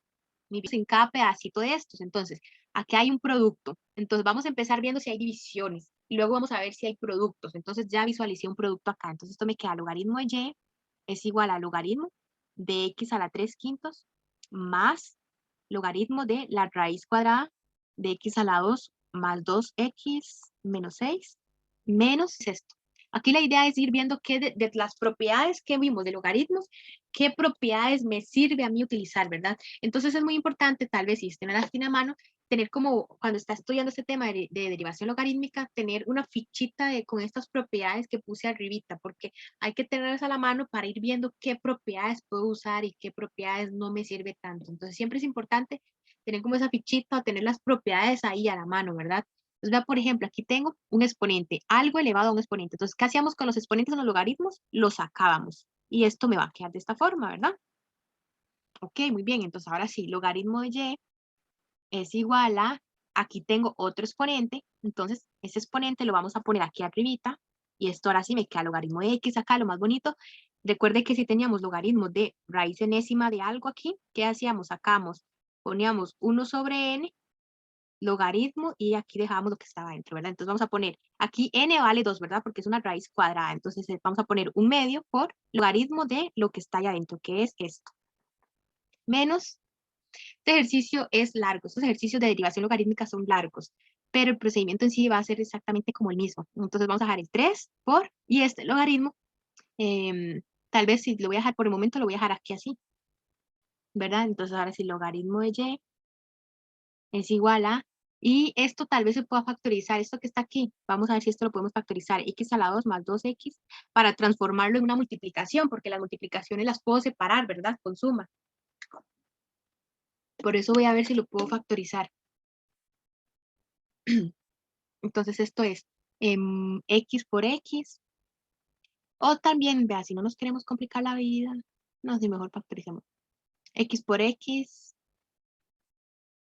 En cada pedacito de estos. Entonces, aquí hay un producto. Entonces, vamos a empezar viendo si hay divisiones. y luego vamos a ver si hay productos. Entonces ya visualicé un producto acá. Entonces esto me queda logaritmo de y es igual a logaritmo de x a la 3/5 más logaritmo de la raíz cuadrada de x a la 2 más 2x menos 6 menos esto. Aquí la idea es ir viendo que de las propiedades que vimos de logaritmos, qué propiedades me sirve a mí utilizar, ¿verdad? Entonces es muy importante, tal vez si usted no las tiene a mano, tener como, cuando está estudiando este tema de derivación logarítmica, tener una fichita con estas propiedades que puse arribita, porque hay que tenerlas a la mano para ir viendo qué propiedades puedo usar y qué propiedades no me sirve tanto. Entonces siempre es importante tener como esa fichita o tener las propiedades ahí a la mano, ¿verdad? Entonces, vea, por ejemplo, aquí tengo un exponente, algo elevado a un exponente. Entonces, ¿qué hacíamos con los exponentes en los logaritmos? Los sacábamos. Y esto me va a quedar de esta forma, ¿verdad? Ok, muy bien. Entonces, ahora sí, logaritmo de y es igual a, aquí tengo otro exponente, entonces ese exponente lo vamos a poner aquí arribita, y esto ahora sí me queda logaritmo de x acá, lo más bonito. Recuerde que si teníamos logaritmo de raíz enésima de algo aquí, ¿qué hacíamos? Sacamos, poníamos 1 sobre n, logaritmo, y aquí dejábamos lo que estaba dentro, ¿verdad? Entonces vamos a poner, aquí n vale 2, ¿verdad? Porque es una raíz cuadrada, entonces vamos a poner un medio por logaritmo de lo que está allá adentro, que es esto, menos. Este ejercicio es largo, estos ejercicios de derivación logarítmica son largos, pero el procedimiento en sí va a ser exactamente como el mismo. Entonces vamos a dejar el 3 por, y este logaritmo, tal vez si lo voy a dejar por el momento, lo voy a dejar aquí así, ¿verdad? Entonces ahora sí, logaritmo de y es igual a, y esto tal vez se pueda factorizar, esto que está aquí, vamos a ver si esto lo podemos factorizar, x a la 2 más 2x, para transformarlo en una multiplicación, porque las multiplicaciones las puedo separar, ¿verdad? Con suma. Por eso voy a ver si lo puedo factorizar. Entonces esto es x por x. O también, vea, si no nos queremos complicar la vida, no, si mejor factorizamos. X por x,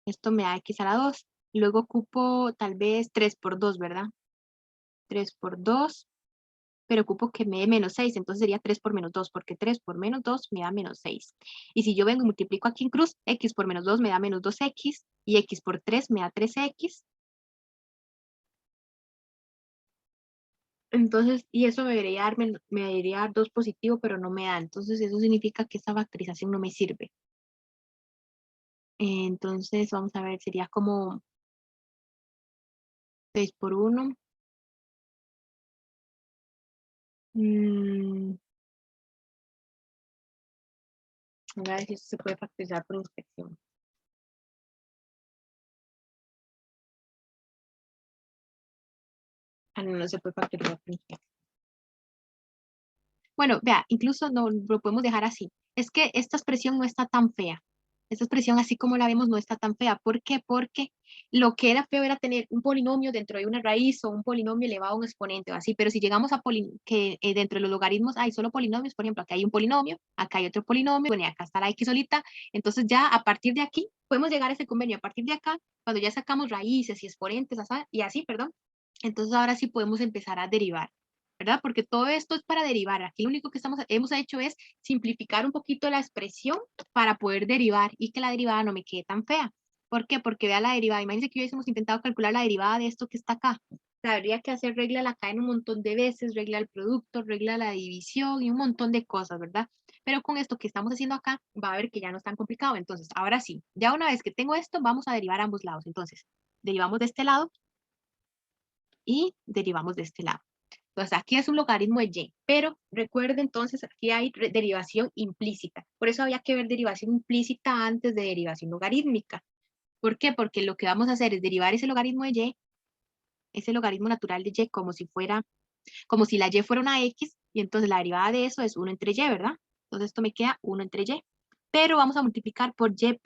esto me da x a la 2. Luego ocupo tal vez 3 por 2, ¿verdad? 3 por 2, pero ocupo que me dé menos 6, entonces sería 3 por menos 2, porque 3 por menos 2 me da menos 6. Y si yo vengo y multiplico aquí en cruz, x por menos 2 me da menos 2x, y x por 3 me da 3x. Entonces, y eso me debería dar 2 positivo, pero no me da. Entonces, eso significa que esta factorización no me sirve. Entonces, vamos a ver, sería como 6 por 1. A ver si esto se puede factorizar por inspección. Ah, no, no se puede factorizar por inspección. Bueno, vea, incluso no lo podemos dejar así. Es que esta expresión no está tan fea. Esta expresión, así como la vemos, no está tan fea. ¿Por qué? Porque lo que era feo era tener un polinomio dentro de una raíz o un polinomio elevado a un exponente o así. Pero si llegamos a que dentro de los logaritmos hay solo polinomios, por ejemplo, acá hay un polinomio, acá hay otro polinomio, bueno, y acá está la x solita. Entonces ya a partir de aquí podemos llegar a ese convenio. A partir de acá, cuando ya sacamos raíces y exponentes y así, perdón, entonces ahora sí podemos empezar a derivar. ¿Verdad? Porque todo esto es para derivar. Aquí lo único que hemos hecho es simplificar un poquito la expresión para poder derivar y que la derivada no me quede tan fea. ¿Por qué? Porque vea la derivada. Imagínense que hubiésemos intentado calcular la derivada de esto que está acá. Habría que hacer regla a la cadena un montón de veces, regla al producto, regla a la división y un montón de cosas, ¿verdad? Pero con esto que estamos haciendo acá, va a ver que ya no es tan complicado. Entonces, ahora sí, ya una vez que tengo esto, vamos a derivar a ambos lados. Entonces, derivamos de este lado y derivamos de este lado. Entonces, aquí es un logaritmo de y, pero recuerde entonces, aquí hay derivación implícita. Por eso había que ver derivación implícita antes de derivación logarítmica. ¿Por qué? Porque lo que vamos a hacer es derivar ese logaritmo de y, ese logaritmo natural de y, como si la y fuera una x, y entonces la derivada de eso es 1 entre y, ¿verdad? Entonces esto me queda 1 entre y. Pero vamos a multiplicar por y',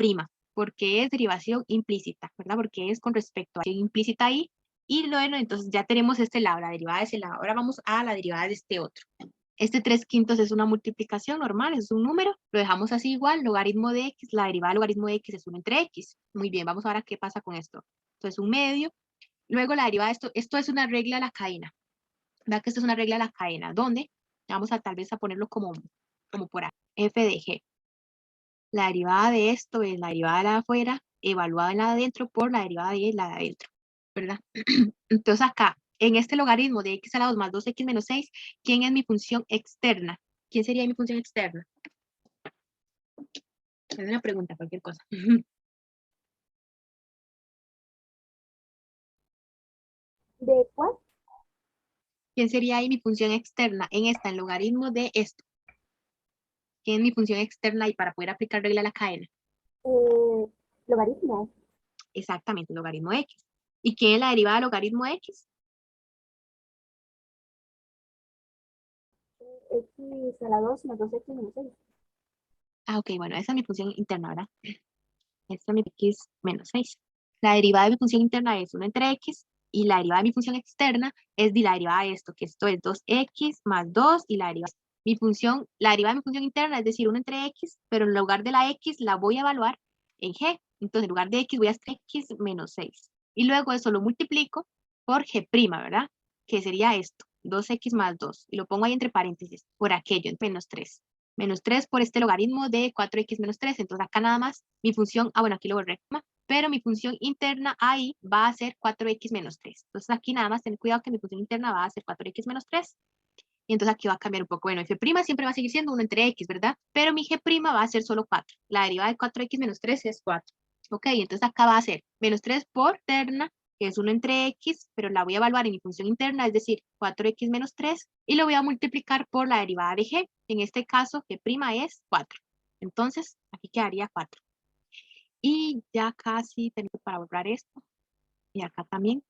porque es derivación implícita, ¿verdad? Porque es con respecto a y implícita ahí. Y bueno, entonces ya tenemos este lado, la derivada de ese lado. Ahora vamos a la derivada de este otro. Este 3/5 es una multiplicación normal, es un número. Lo dejamos así igual, logaritmo de x, la derivada del logaritmo de x es 1 entre x. Muy bien, vamos a ver qué pasa con esto. Entonces, un medio. Luego la derivada de esto es una regla de la cadena. Vea que esto es una regla de la cadena, donde vamos a tal vez a ponerlo como por ahí, f de g. La derivada de esto es la derivada de la de afuera, evaluada en la de adentro por la derivada de la de adentro, ¿verdad? Entonces acá, En este logaritmo de x a la 2 más 2x menos 6, ¿quién es mi función externa? ¿Quién sería mi función externa? Es una pregunta, cualquier cosa. ¿De cuál? ¿Quién sería ahí mi función externa? En esta, en logaritmo de esto. ¿Quién es mi función externa? Y para poder aplicar regla a la cadena. Logaritmo. Exactamente, logaritmo x. ¿Y quién es la derivada de logaritmo x? X a la 2 más 2x menos 6. Ah, ok, bueno, esa es mi función interna, ¿verdad? Esta es mi x menos 6. La derivada de mi función interna es 1 entre x y la derivada de mi función externa es la derivada de esto, que esto es 2x más 2 y la derivada. La derivada de mi función interna es decir 1 entre x, pero en lugar de la x la voy a evaluar en g. Entonces en lugar de x voy a hacer x menos 6. Y luego eso lo multiplico por g', ¿verdad? Que sería esto, 2x más 2. Y lo pongo ahí entre paréntesis, por aquello, menos 3. Menos 3 por este logaritmo de 4x menos 3. Entonces acá nada más mi función, bueno, aquí lo borré, pero mi función interna ahí va a ser 4x menos 3. Entonces aquí nada más ten cuidado que mi función interna va a ser 4x menos 3. Y entonces aquí va a cambiar un poco. Bueno, f' siempre va a seguir siendo 1 entre x, ¿verdad? Pero mi g' va a ser solo 4. La derivada de 4x menos 3 es 4. Ok, entonces acá va a ser menos 3 por terna, que es 1 entre x, pero la voy a evaluar en mi función interna, es decir, 4x menos 3, y lo voy a multiplicar por la derivada de g. En este caso, g' es 4. Entonces, aquí quedaría 4. Y ya casi tengo para borrar esto. Y acá también.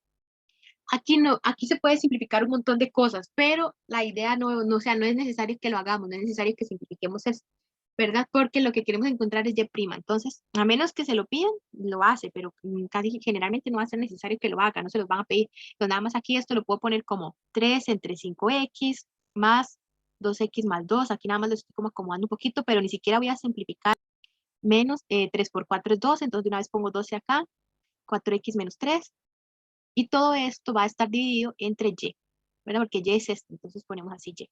Aquí no, aquí se puede simplificar un montón de cosas, pero la idea o sea, no es necesario que lo hagamos, no es necesario que simplifiquemos esto, ¿verdad? Porque lo que queremos encontrar es y'. Entonces, a menos que se lo pidan, lo hace, pero casi generalmente no va a ser necesario que lo haga, no se los van a pedir. Entonces, nada más aquí esto lo puedo poner como 3 entre 5x más 2x más 2. Aquí nada más lo estoy como acomodando un poquito, pero ni siquiera voy a simplificar. Menos 3 por 4 es 12, entonces de una vez pongo 12 acá, 4x menos 3. Y todo esto va a estar dividido entre y, ¿verdad? Porque y es esto, entonces ponemos así y.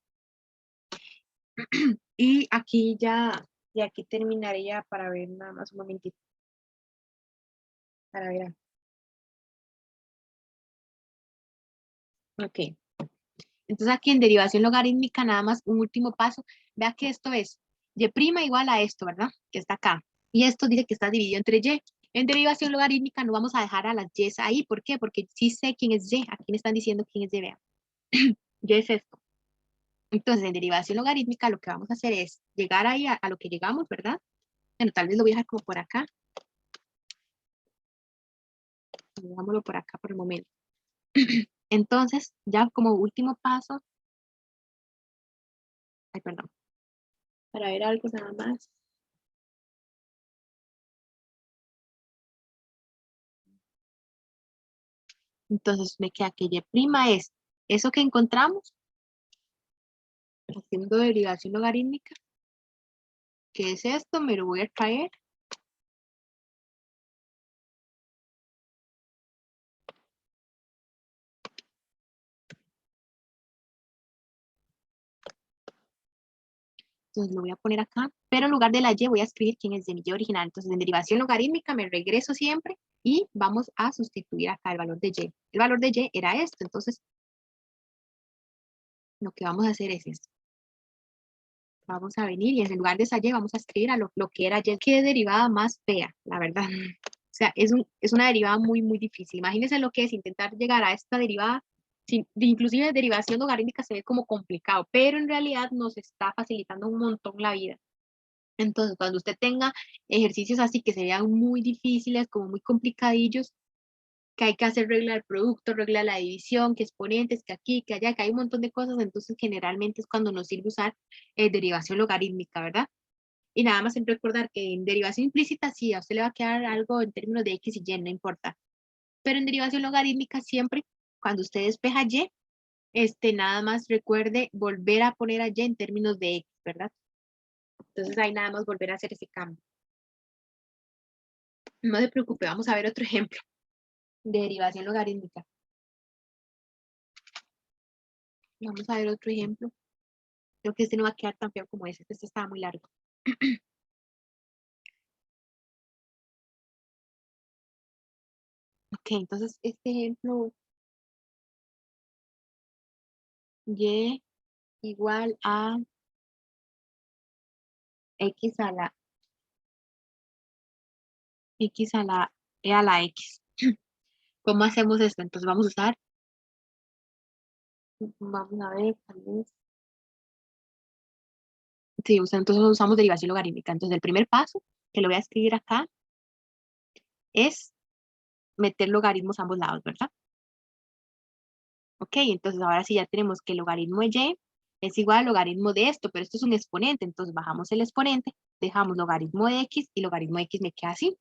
Y aquí ya, y aquí terminaría para ver nada más un momentito. Para ver. Ok. Entonces aquí en derivación logarítmica, nada más un último paso. Vea que esto es y' igual a esto, ¿verdad? Que está acá. Y esto dice que está dividido entre y. En derivación logarítmica no vamos a dejar a las y ahí. ¿Por qué? Porque sí sé quién es y. Aquí me están diciendo quién es y, vea. Y es esto. Entonces, en derivación logarítmica lo que vamos a hacer es llegar ahí a lo que llegamos, ¿verdad? Bueno, tal vez lo voy a dejar como por acá. Dejámoslo por acá por el momento. Entonces, ya como último paso. Ay, perdón. Para ver algo nada más. Entonces, me queda que y' es eso que encontramos haciendo derivación logarítmica. ¿Qué es esto? Me lo voy a traer. Entonces lo voy a poner acá, pero en lugar de la y voy a escribir quién es de mi y original. Entonces en derivación logarítmica me regreso siempre y vamos a sustituir acá el valor de y. El valor de y era esto, entonces lo que vamos a hacer es esto. Vamos a venir y en lugar de esa y vamos a escribir a lo que era y. Qué derivada más fea, la verdad. O sea, es una derivada muy, muy difícil. Imagínense lo que es intentar llegar a esta derivada. Inclusive derivación logarítmica se ve como complicado, pero en realidad nos está facilitando un montón la vida. Entonces, cuando usted tenga ejercicios así que se vean muy difíciles, como muy complicadillos, que hay que hacer regla del producto, regla de la división, que exponentes, que aquí, que allá, que hay un montón de cosas, entonces generalmente es cuando nos sirve usar derivación logarítmica, ¿verdad? Y nada más en recordar que en derivación implícita sí, a usted le va a quedar algo en términos de x y y, no importa. Pero en derivación logarítmica siempre, cuando usted despeja y, nada más recuerde volver a poner a y en términos de x, ¿verdad? Entonces ahí nada más volver a hacer ese cambio. No se preocupe, vamos a ver otro ejemplo de derivación logarítmica. Vamos a ver otro ejemplo. Creo que este no va a quedar tan feo como ese. Este estaba muy largo. Ok, entonces este ejemplo y igual a x a la e a la x. ¿Cómo hacemos esto? Entonces vamos a usar, vamos a ver, tal vez. Sí, entonces usamos derivación logarítmica. Entonces el primer paso que lo voy a escribir acá es meter logaritmos a ambos lados, ¿verdad? Ok, entonces ahora sí ya tenemos que el logaritmo de y es igual al logaritmo de esto, pero esto es un exponente, entonces bajamos el exponente, dejamos logaritmo de x y logaritmo de x me queda así.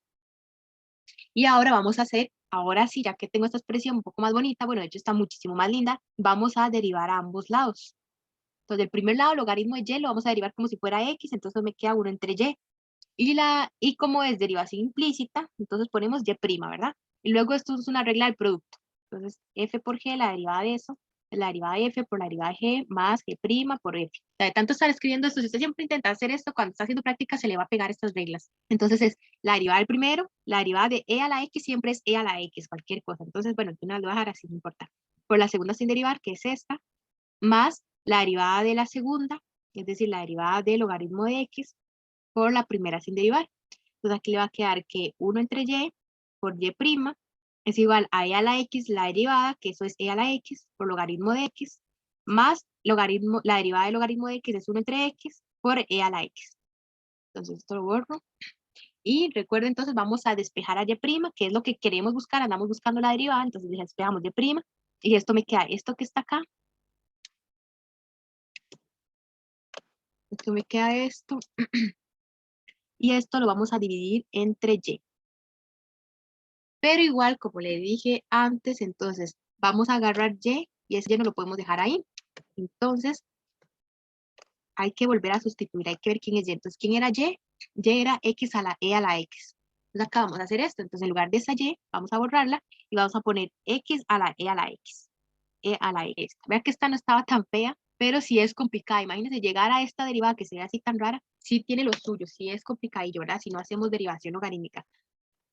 Y ahora vamos a hacer, ahora sí, ya que tengo esta expresión un poco más bonita, bueno, de hecho está muchísimo más linda, vamos a derivar a ambos lados. Entonces, el primer lado, logaritmo de y, lo vamos a derivar como si fuera x, entonces me queda 1 entre y. Y como es derivación implícita, entonces ponemos y', ¿verdad? Y luego esto es una regla del producto. Entonces, f por g, la derivada de eso, es la derivada de f por la derivada de g más g' por f. O sea, de tanto estar escribiendo esto, si usted siempre intenta hacer esto, cuando está haciendo práctica se le va a pegar estas reglas. Entonces es la derivada del primero, la derivada de e a la x siempre es e a la x, cualquier cosa. Entonces, bueno, yo no lo voy a dejar así, no importa. Por la segunda sin derivar, que es esta, más la derivada de la segunda, es decir, la derivada del logaritmo de x, por la primera sin derivar. Entonces aquí le va a quedar que 1 entre y por y' es igual a e a la x, la derivada, que eso es e a la x, por logaritmo de x, más logaritmo, la derivada del logaritmo de x es 1 entre x por e a la x. Entonces esto lo borro. Y recuerden, entonces vamos a despejar a y', que es lo que queremos buscar, andamos buscando la derivada, entonces despejamos y', y esto me queda, esto que está acá, esto me queda esto, y esto lo vamos a dividir entre y. Pero igual, como le dije antes, entonces vamos a agarrar y ese y no lo podemos dejar ahí. Entonces, hay que volver a sustituir, hay que ver quién es y. Entonces, ¿quién era y? Y era x a la e a la x. Entonces, acá vamos a hacer esto. Entonces, en lugar de esa y, vamos a borrarla y vamos a poner x a la e a la x. E a la x. Vean que esta no estaba tan fea, pero sí es complicada. Imagínense llegar a esta derivada que se ve así tan rara, sí tiene lo suyo, sí es complicadillo, ¿verdad? Si no hacemos derivación logarítmica.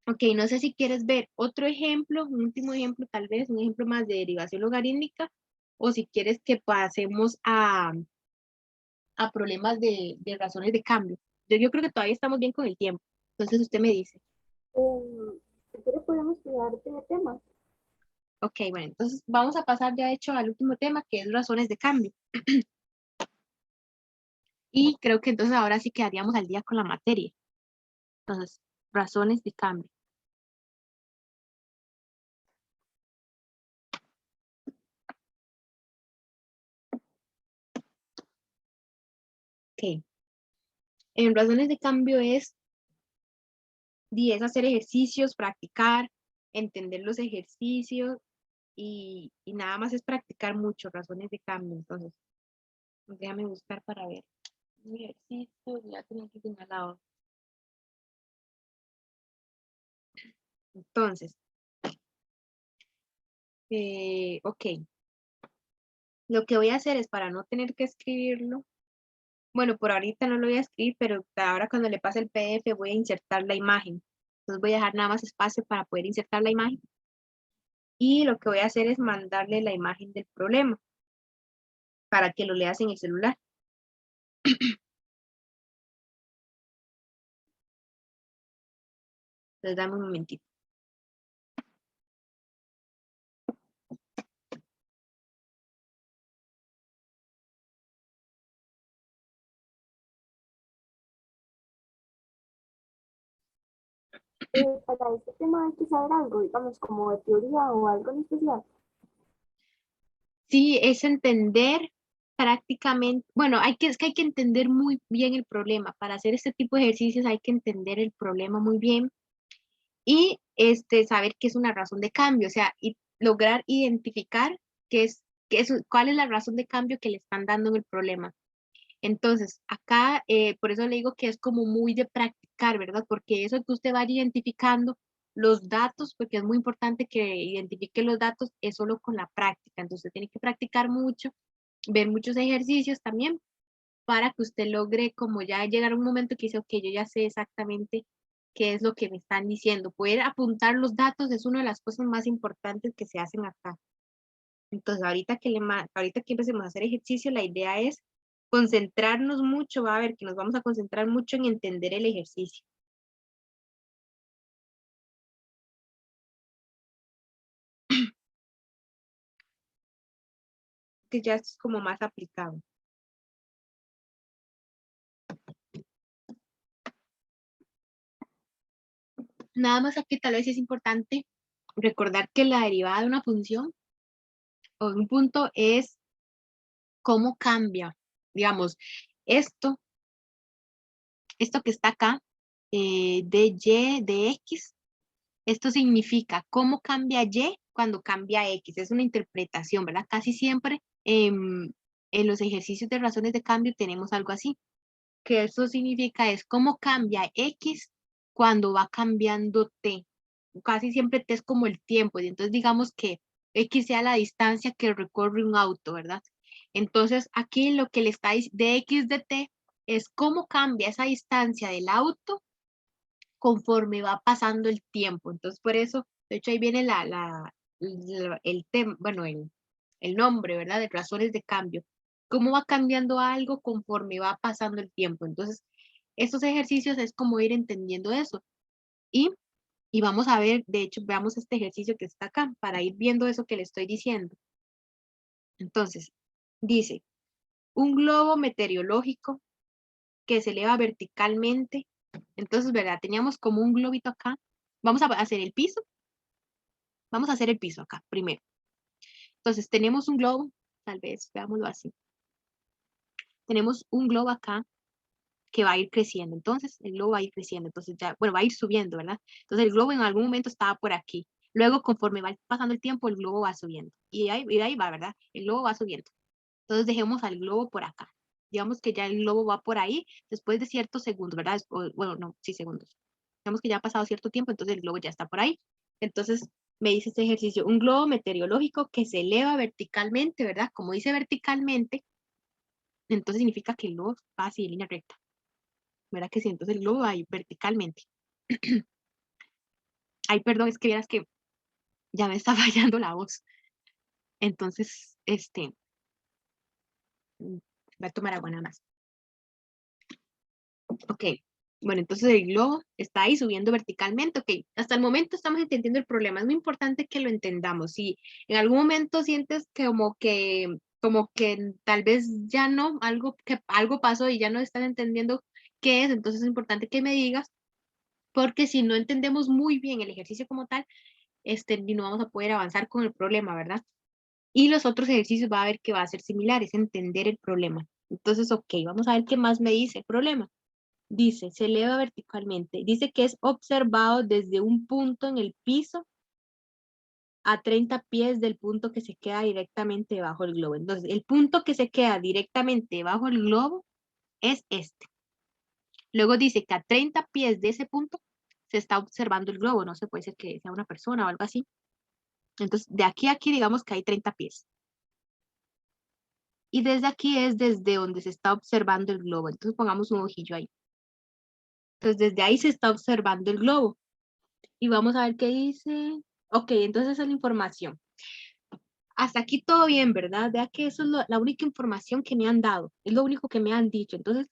Ok, no sé si quieres ver otro ejemplo, un último ejemplo tal vez, un ejemplo más de derivación logarítmica, o si quieres que pasemos a problemas de razones de cambio. Yo creo que todavía estamos bien con el tiempo, entonces usted me dice. Si quieres podemos quedarte de tema. Ok, bueno, entonces vamos a pasar ya de hecho al último tema, que es razones de cambio. Y creo que entonces ahora sí quedaríamos al día con la materia. Entonces, razones de cambio. Ok. En razones de cambio es hacer ejercicios, practicar, entender los ejercicios y nada más es practicar mucho, razones de cambio. Entonces, déjame buscar para ver. Un ejercicio, ya tenía que señalado. Entonces, ok. Lo que voy a hacer es para no tener que escribirlo. Bueno, por ahorita no lo voy a escribir, pero ahora cuando le pase el PDF voy a insertar la imagen. Entonces voy a dejar nada más espacio para poder insertar la imagen. Y lo que voy a hacer es mandarle la imagen del problema para que lo leas en el celular. Entonces dame un momentito. Para este tema hay que saber algo, digamos, como de teoría o algo en especial. Sí, es entender prácticamente, bueno, es que hay que entender muy bien el problema. Para hacer este tipo de ejercicios hay que entender el problema muy bien y saber qué es una razón de cambio, o sea, y lograr identificar cuál es la razón de cambio que le están dando en el problema. Entonces, acá, por eso le digo que es como muy de practicar, ¿verdad? Porque eso que usted vaya identificando los datos, porque es muy importante que identifique los datos, es solo con la práctica. Entonces, usted tiene que practicar mucho, ver muchos ejercicios también, para que usted logre como ya llegar a un momento que dice, ok, yo ya sé exactamente qué es lo que me están diciendo. Poder apuntar los datos es una de las cosas más importantes que se hacen acá. Entonces, ahorita que empecemos a hacer ejercicio, la idea es concentrarnos mucho, va a ver que nos vamos a concentrar mucho en entender el ejercicio. Que ya es como más aplicado. Nada más aquí tal vez es importante recordar que la derivada de una función o de un punto es cómo cambia. Digamos, esto, esto que está acá, de y, de x, esto significa cómo cambia y cuando cambia x. Es una interpretación, ¿verdad? Casi siempre en los ejercicios de razones de cambio tenemos algo así. Que eso significa es cómo cambia x cuando va cambiando t. Casi siempre t es como el tiempo, y entonces digamos que x sea la distancia que recorre un auto, ¿verdad? Entonces aquí lo que le está diciendo de x de t es cómo cambia esa distancia del auto conforme va pasando el tiempo. Entonces por eso, de hecho ahí viene el tema, bueno, el nombre, ¿verdad? De razones de cambio. Cómo va cambiando algo conforme va pasando el tiempo. Entonces, estos ejercicios es como ir entendiendo eso. Y, y vamos a ver, de hecho, veamos este ejercicio que está acá para ir viendo eso que le estoy diciendo. Entonces, dice, un globo meteorológico que se eleva verticalmente. Entonces, ¿verdad? Teníamos como un globito acá. Vamos a hacer el piso. Vamos a hacer el piso acá primero. Entonces, tenemos un globo, tal vez, veámoslo así. Tenemos un globo acá que va a ir creciendo. Entonces, el globo va a ir creciendo. Entonces, ya, bueno, va a ir subiendo, ¿verdad? Entonces, el globo en algún momento estaba por aquí. Luego, conforme va pasando el tiempo, el globo va subiendo. Y ahí va, ¿verdad? El globo va subiendo. Entonces, dejemos al globo por acá. Digamos que ya el globo va por ahí después de ciertos segundos, ¿verdad? Bueno, no, sí, segundos. Digamos que ya ha pasado cierto tiempo, entonces el globo ya está por ahí. Entonces, me dice este ejercicio, un globo meteorológico que se eleva verticalmente, ¿verdad? Como dice verticalmente, entonces significa que el globo va así en línea recta. ¿Verdad que sí? Entonces el globo va ahí verticalmente. Ay, perdón, es que vieras que ya me está fallando la voz. Entonces, voy a tomar agua nada más. Ok, bueno, entonces el globo está ahí subiendo verticalmente. Ok, hasta el momento estamos entendiendo el problema. Es muy importante que lo entendamos. Si en algún momento sientes que como que tal vez ya no, algo pasó y ya no estás entendiendo qué es, entonces es importante que me digas, porque si no entendemos muy bien el ejercicio como tal, y no vamos a poder avanzar con el problema, ¿verdad? Y los otros ejercicios va a ver que va a ser similar, es entender el problema. Entonces, ok, vamos a ver qué más me dice el problema. Dice, se eleva verticalmente. Dice que es observado desde un punto en el piso a 30 pies del punto que se queda directamente bajo el globo. Entonces, el punto que se queda directamente bajo el globo es este. Luego dice que a 30 pies de ese punto se está observando el globo. No se puede ser que sea una persona o algo así. Entonces, de aquí a aquí digamos que hay 30 pies. Y desde aquí es desde donde se está observando el globo. Entonces, pongamos un ojillo ahí. Entonces, desde ahí se está observando el globo. Y vamos a ver qué dice. Ok, entonces esa es la información. Hasta aquí todo bien, ¿verdad? Vea que eso es la única información que me han dado. Es lo único que me han dicho. Entonces,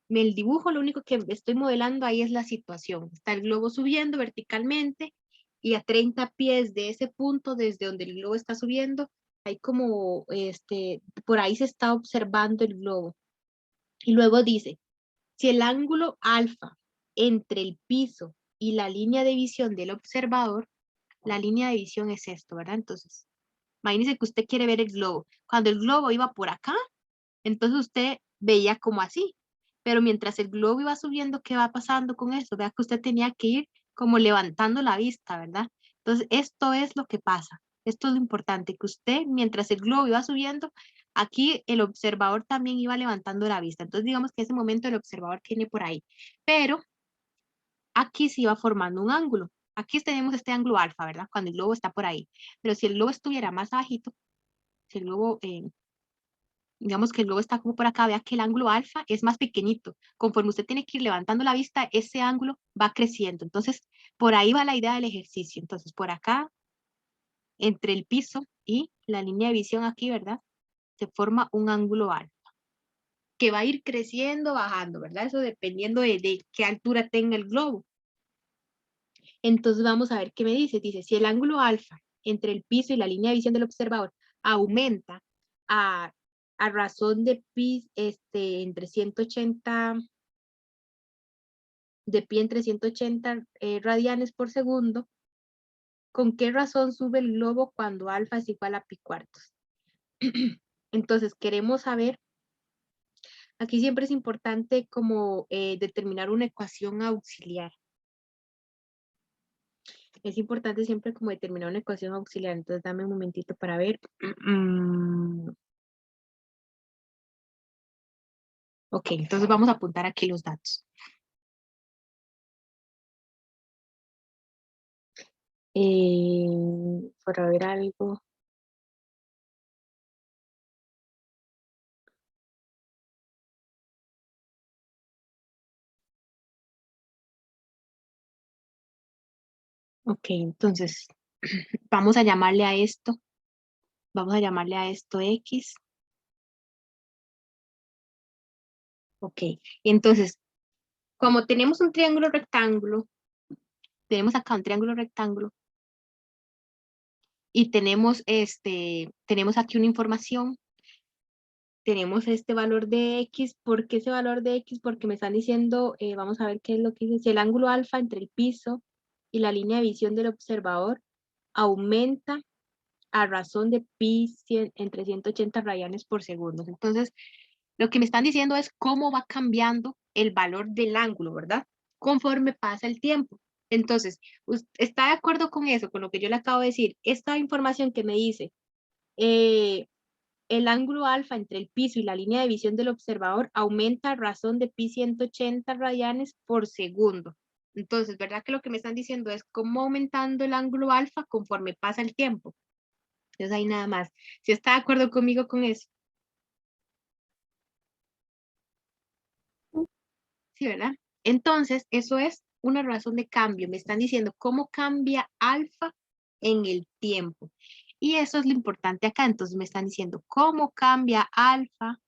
el dibujo, lo único que estoy modelando ahí es la situación. Está el globo subiendo verticalmente y a 30 pies de ese punto, desde donde el globo está subiendo, hay como, por ahí se está observando el globo. Y luego dice, si el ángulo alfa entre el piso y la línea de visión del observador, la línea de visión es esto, ¿verdad? Entonces, imagínese que usted quiere ver el globo. Cuando el globo iba por acá, entonces usted veía como así. Pero mientras el globo iba subiendo, ¿qué va pasando con eso? Vea que usted tenía que ir como levantando la vista, ¿verdad? Entonces, esto es lo que pasa. Esto es lo importante, que usted, mientras el globo iba subiendo, aquí el observador también iba levantando la vista. Entonces, digamos que en ese momento el observador tiene por ahí. Pero aquí se iba formando un ángulo. Aquí tenemos este ángulo alfa, ¿verdad? Cuando el globo está por ahí. Pero si el globo estuviera más bajito, si el globo, digamos que el globo está como por acá, vea que el ángulo alfa es más pequeñito. Conforme usted tiene que ir levantando la vista, ese ángulo va creciendo. Entonces, por ahí va la idea del ejercicio. Entonces, por acá, entre el piso y la línea de visión aquí, ¿verdad? Se forma un ángulo alfa, que va a ir creciendo, bajando, ¿verdad? Eso dependiendo de qué altura tenga el globo. Entonces vamos a ver qué me dice. Dice, si el ángulo alfa entre el piso y la línea de visión del observador aumenta a razón de pi entre 180, de pi entre 180 radianes por segundo, ¿con qué razón sube el globo cuando alfa es igual a pi cuartos? Entonces queremos saber, aquí siempre es importante como determinar una ecuación auxiliar. Es importante siempre como determinar una ecuación auxiliar. Entonces dame un momentito para ver. Ok, entonces vamos a apuntar aquí los datos. Para ver algo. Ok, entonces vamos a llamarle a esto X. Ok, entonces, como tenemos un triángulo rectángulo, tenemos acá un triángulo rectángulo y tenemos aquí una información, tenemos este valor de X. ¿Por qué ese valor de X? Porque me están diciendo, vamos a ver qué es lo que dice, si el ángulo alfa entre el piso y la línea de visión del observador aumenta a razón de pi entre 180 radianes por segundo. Entonces, lo que me están diciendo es cómo va cambiando el valor del ángulo, ¿verdad? Conforme pasa el tiempo. Entonces, ¿está de acuerdo con eso, con lo que yo le acabo de decir? Esta información que me dice, el ángulo alfa entre el piso y la línea de visión del observador aumenta a razón de pi 180 radianes por segundo. Entonces, ¿verdad que lo que me están diciendo es cómo aumentando el ángulo alfa conforme pasa el tiempo? Entonces ahí nada más. ¿Si está de acuerdo conmigo con eso? Sí, ¿verdad? Entonces, eso es una razón de cambio. Me están diciendo cómo cambia alfa en el tiempo. Y eso es lo importante acá. Entonces me están diciendo cómo cambia alfa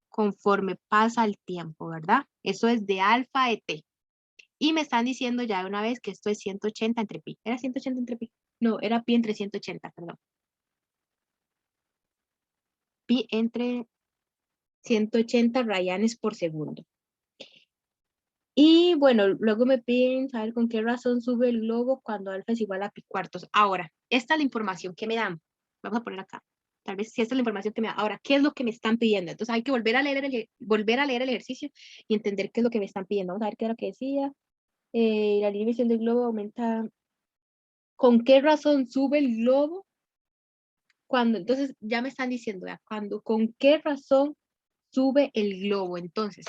conforme pasa el tiempo, ¿verdad? Eso es de alfa de t. Y me están diciendo ya de una vez que esto es 180 entre pi. ¿Era 180 entre pi? No, era pi entre 180, perdón. Pi entre 180 radianes por segundo. Y bueno, luego me piden saber con qué razón sube el globo cuando alfa es igual a pi cuartos. Ahora, esta es la información que me dan. Vamos a poner acá. Tal vez si esta es la información que me dan. Ahora, ¿qué es lo que me están pidiendo? Entonces hay que volver a leer el ejercicio y entender qué es lo que me están pidiendo. Vamos a ver qué era lo que decía. La línea de visión del globo aumenta. ¿Con qué razón sube el globo? Cuando, entonces ya me están diciendo, ¿ya? ¿Con qué razón sube el globo? Entonces,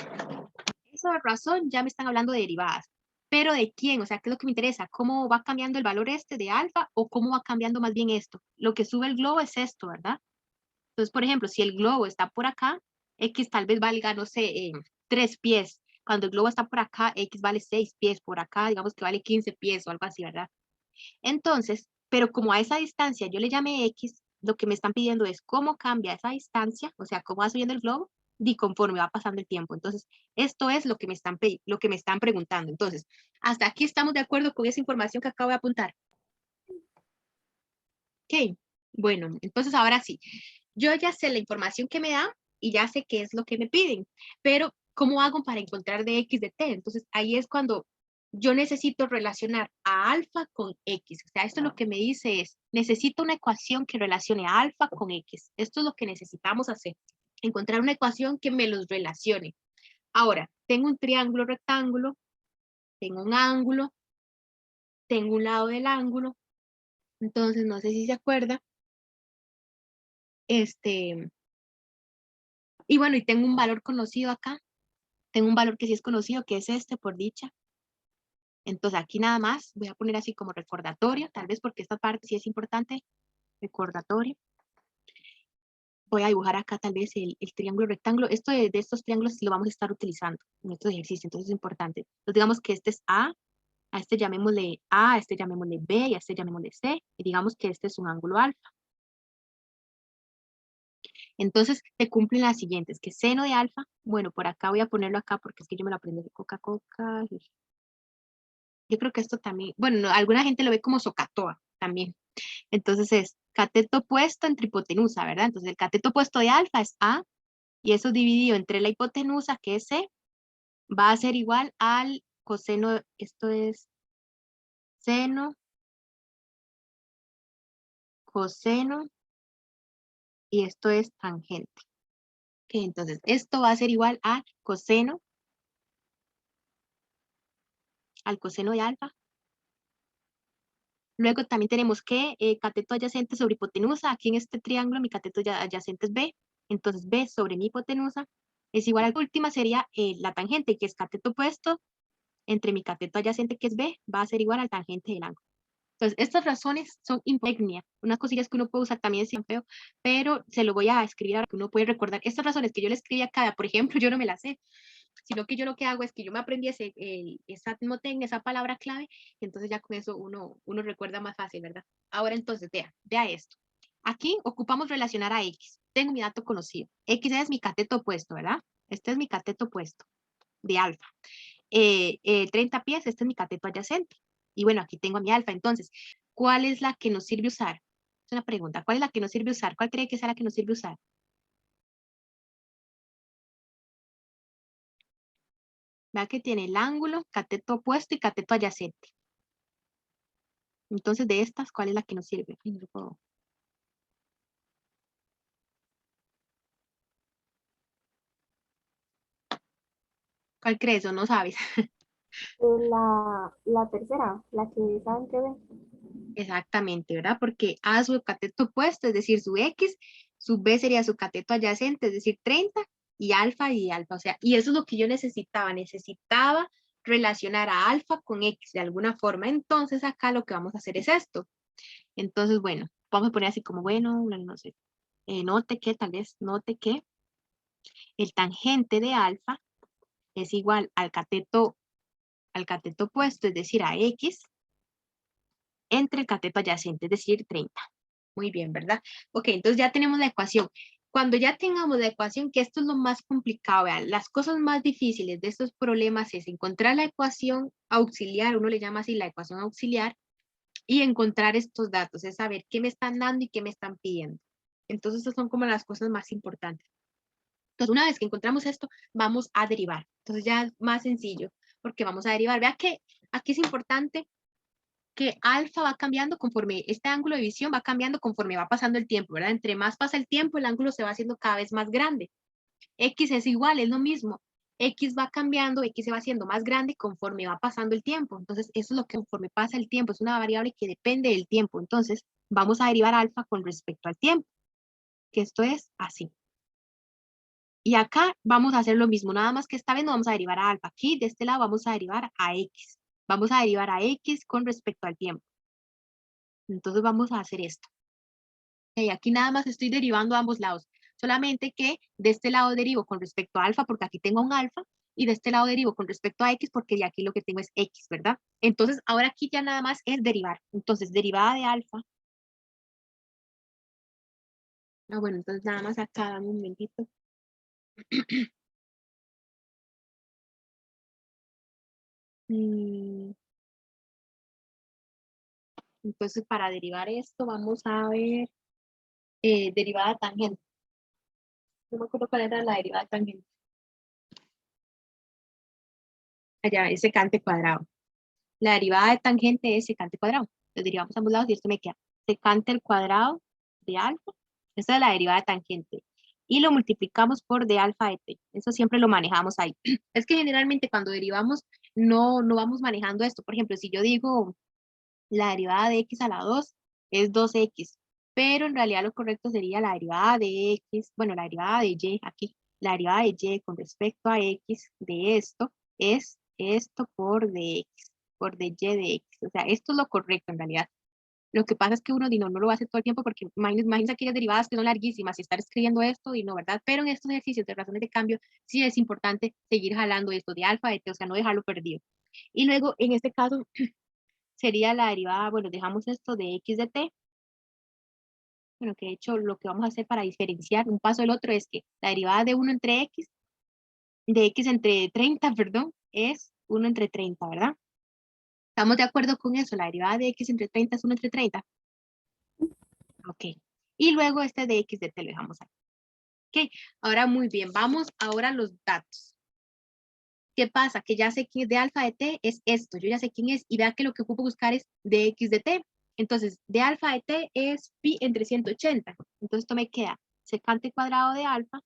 esa razón ya me están hablando de derivadas. ¿Pero de quién? O sea, ¿qué es lo que me interesa? ¿Cómo va cambiando el valor este de alfa o cómo va cambiando más bien esto? Lo que sube el globo es esto, ¿verdad? Entonces, por ejemplo, si el globo está por acá, X tal vez valga, no sé, 3 pies. Cuando el globo está por acá, X vale 6 pies. Por acá, digamos que vale 15 pies o algo así, ¿verdad? Entonces, pero como a esa distancia yo le llamé X, lo que me están pidiendo es cómo cambia esa distancia, o sea, cómo va subiendo el globo, y conforme va pasando el tiempo. Entonces, esto es lo que lo que me están preguntando. Entonces, hasta aquí estamos de acuerdo con esa información que acabo de apuntar. Ok, bueno, entonces ahora sí, yo ya sé la información que me dan y ya sé qué es lo que me piden, pero ¿cómo hago para encontrar de X de T? Entonces, ahí es cuando yo necesito relacionar a alfa con X. O sea, esto lo que me dice es, necesito una ecuación que relacione a alfa con X. Esto es lo que necesitamos hacer, encontrar una ecuación que me los relacione. Ahora, tengo un triángulo rectángulo, tengo un ángulo, tengo un lado del ángulo, entonces no sé si se acuerda, y bueno, y tengo un valor conocido acá, tengo un valor que sí es conocido, que es este por dicha. Entonces aquí nada más voy a poner así como recordatorio, tal vez porque esta parte sí es importante, recordatorio. Voy a dibujar acá tal vez el triángulo rectángulo. Esto de estos triángulos lo vamos a estar utilizando en estos ejercicios, entonces es importante. Entonces digamos que este es a este llamémosle A, a este llamémosle B y a este llamémosle C, y digamos que este es un ángulo alfa. Entonces, te cumplen las siguientes, que seno de alfa, bueno, por acá voy a ponerlo acá porque es que yo me lo aprendí de Coca-Cola. Yo creo que esto también, bueno, alguna gente lo ve como socatoa también. Entonces es cateto opuesto entre hipotenusa, ¿verdad? Entonces el cateto opuesto de alfa es A y eso dividido entre la hipotenusa, que es C, va a ser igual al coseno, esto es seno, coseno y esto es tangente. Ok, entonces esto va a ser igual a coseno, al coseno de alfa. Luego también tenemos que cateto adyacente sobre hipotenusa. Aquí en este triángulo mi cateto adyacente es B. Entonces B sobre mi hipotenusa es igual a la última sería la tangente, que es cateto opuesto entre mi cateto adyacente, que es B, va a ser igual al tangente del ángulo. Entonces, estas razones son impregnia. Unas cosillas que uno puede usar también es feo, pero se lo voy a escribir ahora que uno puede recordar. Estas razones que yo le escribí acá, por ejemplo, yo no me las sé, sino que yo lo que hago es que yo me aprendí esa mnemotecnia, esa palabra clave, y entonces ya con eso uno recuerda más fácil, ¿verdad? Ahora entonces, vea esto. Aquí ocupamos relacionar a X. Tengo mi dato conocido. X es mi cateto opuesto, ¿verdad? Este es mi cateto opuesto de alfa. 30 pies, este es mi cateto adyacente. Y bueno, aquí tengo a mi alfa. Entonces, ¿cuál es la que nos sirve usar? Es una pregunta. ¿Cuál es la que nos sirve usar? ¿Cuál cree que es la que nos sirve usar? Vea que tiene el ángulo, cateto opuesto y cateto adyacente. Entonces, de estas, ¿cuál es la que nos sirve? Ay, no lo puedo. ¿Cuál crees o no sabes? La tercera, la que está entre B. Exactamente, ¿verdad? Porque A su cateto opuesto, es decir, su X, su B sería su cateto adyacente, es decir, 30, y alfa. O sea, y eso es lo que yo necesitaba. Necesitaba relacionar a alfa con X de alguna forma. Entonces, acá lo que vamos a hacer es esto. Entonces, bueno, vamos a poner así como, bueno, no sé, tal vez note que el tangente de alfa es igual al cateto opuesto, es decir, a X, entre el cateto adyacente, es decir, 30. Muy bien, ¿verdad? Ok, entonces ya tenemos la ecuación. Cuando ya tengamos la ecuación, que esto es lo más complicado, vean, las cosas más difíciles de estos problemas es encontrar la ecuación auxiliar, uno le llama así la ecuación auxiliar, y encontrar estos datos, es saber qué me están dando y qué me están pidiendo. Entonces, estas son como las cosas más importantes. Entonces, una vez que encontramos esto, vamos a derivar. Entonces, ya es más sencillo, porque vamos a derivar. Vea que aquí es importante que alfa va cambiando conforme, este ángulo de visión va cambiando conforme va pasando el tiempo, ¿verdad? Entre más pasa el tiempo, el ángulo se va haciendo cada vez más grande. X es igual, es lo mismo. X va cambiando, X se va haciendo más grande conforme va pasando el tiempo. Entonces, eso es lo que conforme pasa el tiempo, es una variable que depende del tiempo. Entonces, vamos a derivar alfa con respecto al tiempo, que esto es así. Y acá vamos a hacer lo mismo, nada más que esta vez no vamos a derivar a alfa. Aquí, de este lado, vamos a derivar a X. Vamos a derivar a X con respecto al tiempo. Entonces, vamos a hacer esto. Y aquí nada más estoy derivando a ambos lados. Solamente que de este lado derivo con respecto a alfa porque aquí tengo un alfa y de este lado derivo con respecto a x porque de aquí lo que tengo es x, ¿verdad? Entonces ahora aquí ya nada más es derivar. Entonces derivada de alfa. Ah, bueno, entonces nada más acá, dame un momentito. Mm, Entonces para derivar esto vamos a ver derivada tangente. No me acuerdo cuál era la derivada tangente. Allá, es secante cuadrado. La derivada de tangente es secante cuadrado. Lo derivamos a ambos lados y esto me queda secante al cuadrado de alfa. Esa es la derivada de tangente. Y lo multiplicamos por de alfa de t. Eso siempre lo manejamos ahí. Es que generalmente cuando derivamos no vamos manejando esto. Por ejemplo, si yo digo la derivada de x a la 2 es 2x, pero en realidad lo correcto sería la derivada de x, bueno, la derivada de y aquí. La derivada de y con respecto a x de esto es esto por dx, por dy de x. O sea, esto es lo correcto en realidad. Lo que pasa es que uno no lo va a hacer todo el tiempo porque imagínense aquellas derivadas que son larguísimas y estar escribiendo esto y no, ¿verdad? Pero en estos ejercicios de razones de cambio sí es importante seguir jalando esto de alfa, de t, o sea, no dejarlo perdido. Y luego, en este caso, sería la derivada, bueno, dejamos esto de x de t bueno, que de hecho lo que vamos a hacer para diferenciar un paso del otro es que la derivada de 1 entre x, de x entre 30, perdón, es 1 entre 30, ¿verdad? ¿Estamos de acuerdo con eso? La derivada de x entre 30 es 1 entre 30. Ok. Y luego este de x de t lo dejamos ahí. Ok. Ahora muy bien, vamos ahora a los datos. ¿Qué pasa? Que ya sé que de alfa de t es esto. Yo ya sé quién es y vea que lo que ocupo buscar es de x de t. Entonces, de alfa de t es pi entre 180. Entonces esto me queda secante cuadrado de alfa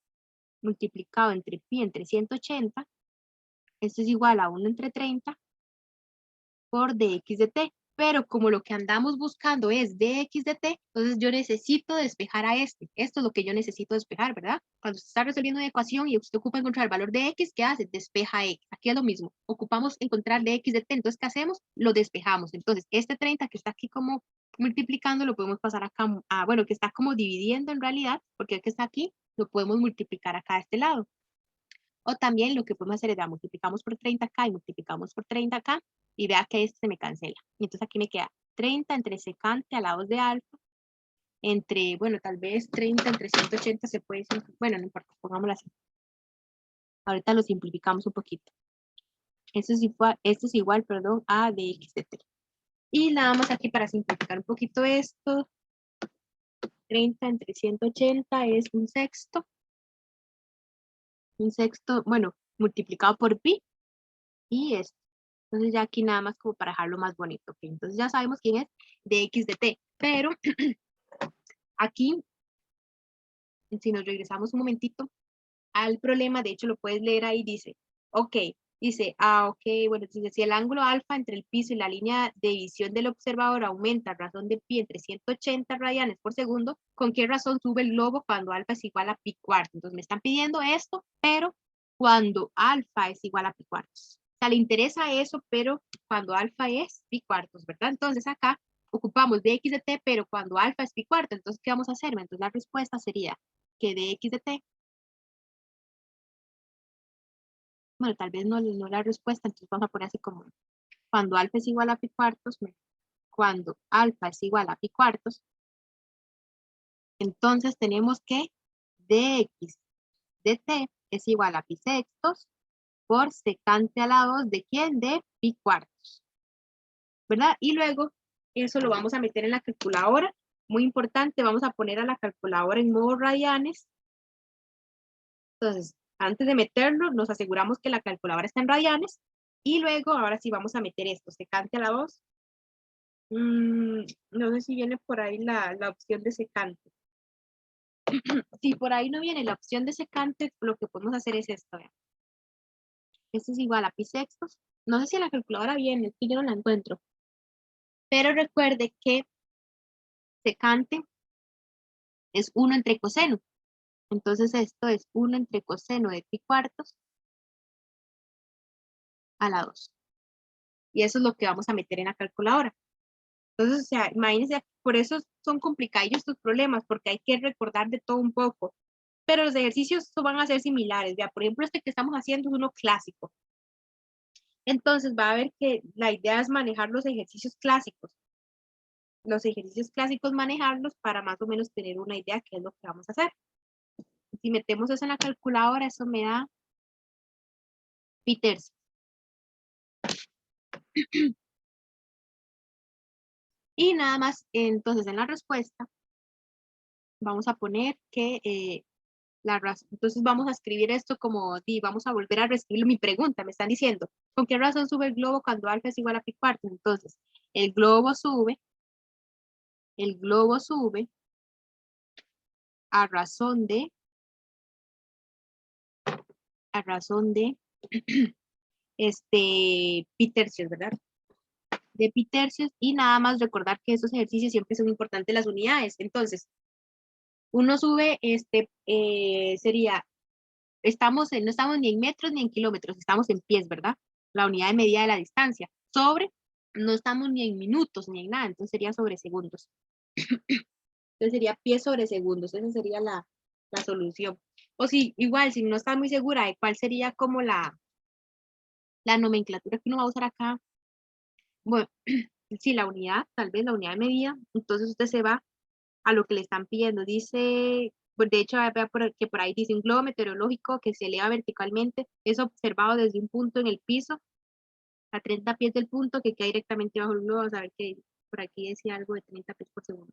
multiplicado entre pi entre 180. Esto es igual a 1 entre 30 por dx de t. Pero como lo que andamos buscando es dx de t, entonces yo necesito despejar a este. Esto es lo que yo necesito despejar, ¿verdad? Cuando usted está resolviendo una ecuación y usted ocupa encontrar el valor de x, ¿qué hace? Despeja x. Aquí es lo mismo. Ocupamos encontrar dx de t. Entonces, ¿qué hacemos? Lo despejamos. Entonces, este 30 que está aquí como multiplicando, lo podemos pasar acá, bueno, que está como dividiendo en realidad, porque el que está aquí, lo podemos multiplicar acá a este lado. O también lo que podemos hacer es, ya, multiplicamos por 30 acá y multiplicamos por 30 acá, y vea que este se me cancela. Y entonces aquí me queda 30 entre secante a la 2 de alfa, entre, bueno, tal vez 30 entre 180 se puede, bueno, no importa, pongámoslo así. Ahorita lo simplificamos un poquito. Esto es igual, perdón, a dx de t. Y nada más aquí para simplificar un poquito esto, 30 entre 180 es un sexto, bueno, multiplicado por pi, y esto. Entonces ya aquí nada más como para dejarlo más bonito. ¿Ok? Entonces ya sabemos quién es de x de t. Pero aquí, si nos regresamos un momentito al problema, de hecho lo puedes leer ahí, dice, ok, ok, bueno, dice, si el ángulo alfa entre el piso y la línea de visión del observador aumenta a razón de pi entre 180 radianes por segundo, ¿con qué razón sube el globo cuando alfa es igual a pi cuartos? Entonces me están pidiendo esto, pero cuando alfa es igual a pi cuartos. O sea, le interesa eso, pero cuando alfa es pi cuartos, ¿verdad? Entonces acá ocupamos dx de t, pero cuando alfa es pi cuartos, entonces, ¿qué vamos a hacer? Entonces la respuesta sería que dx de t, bueno, tal vez no la respuesta, entonces vamos a poner así como cuando alfa es igual a pi cuartos, cuando alfa es igual a pi cuartos, entonces tenemos que dx de t es igual a pi sextos por secante a la 2 de ¿quién? De pi cuartos, ¿verdad? Y luego eso lo vamos a meter en la calculadora. Muy importante, vamos a poner a la calculadora en modo radianes. Entonces, antes de meterlo, nos aseguramos que la calculadora está en radianes. Y luego, ahora sí vamos a meter esto, secante a la 2. No sé si viene por ahí la opción de secante. Si por ahí no viene la opción de secante, lo que podemos hacer es esto. ¿Vean? Esto es igual a pi sextos. No sé si la calculadora viene, es que yo no la encuentro. Pero recuerde que secante es 1 entre coseno. Entonces esto es 1 entre coseno de pi cuartos a la 2. Y eso es lo que vamos a meter en la calculadora. Entonces, o sea, imagínense, por eso son complicados estos problemas, porque hay que recordar de todo un poco. Pero los ejercicios van a ser similares. ¿Vea? Por ejemplo, este que estamos haciendo es uno clásico. Entonces va a ver que la idea es manejar los ejercicios clásicos. Los ejercicios clásicos manejarlos para más o menos tener una idea de qué es lo que vamos a hacer. Si metemos eso en la calculadora, eso me da pi tercios. Y nada más, entonces en la respuesta vamos a poner que la razón, entonces vamos a escribir esto como, vamos a volver a reescribir mi pregunta, me están diciendo, ¿con qué razón sube el globo cuando alfa es igual a pi cuartos? Entonces, el globo sube a razón de pi tercios, ¿verdad? De pi tercios, y nada más recordar que esos ejercicios siempre son importantes las unidades. Entonces, uno sube, sería, no estamos ni en metros ni en kilómetros, estamos en pies, ¿verdad? La unidad de medida de la distancia. Sobre, no estamos ni en minutos ni en nada, entonces sería sobre segundos. Entonces sería pies sobre segundos, esa sería la solución. O si, igual, si no está muy segura de cuál sería como la nomenclatura que uno va a usar acá, bueno, si la unidad, tal vez la unidad de medida, entonces usted se va a lo que le están pidiendo. Dice, pues, de hecho, vea que por ahí dice un globo meteorológico que se eleva verticalmente, es observado desde un punto en el piso a 30 pies del punto que queda directamente bajo el globo. Vamos a ver que por aquí decía algo de 30 pies por segundo.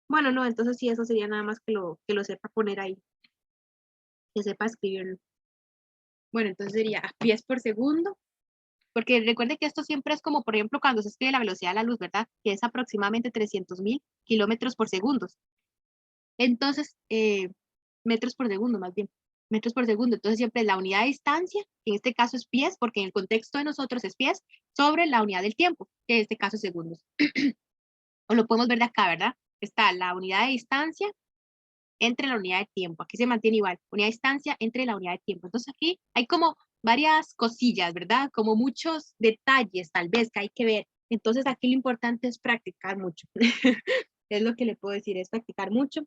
Bueno, no, entonces sí, eso sería nada más que lo sepa poner ahí, que sepa escribirlo. Bueno, entonces sería a pies por segundo, porque recuerde que esto siempre es como, por ejemplo, cuando se escribe la velocidad de la luz, ¿verdad? Que es aproximadamente 300.000 kilómetros por segundo. Entonces, metros por segundo, más bien, metros por segundo. Entonces, siempre la unidad de distancia, que en este caso es pies, porque en el contexto de nosotros es pies, sobre la unidad del tiempo, que en este caso es segundos. O lo podemos ver de acá, ¿verdad? Está la unidad de distancia entre la unidad de tiempo. Aquí se mantiene igual, unidad de distancia entre la unidad de tiempo. Entonces, aquí hay como varias cosillas, ¿verdad? Como muchos detalles, tal vez, que hay que ver. Entonces, aquí lo importante es practicar mucho. Es lo que le puedo decir, es practicar mucho.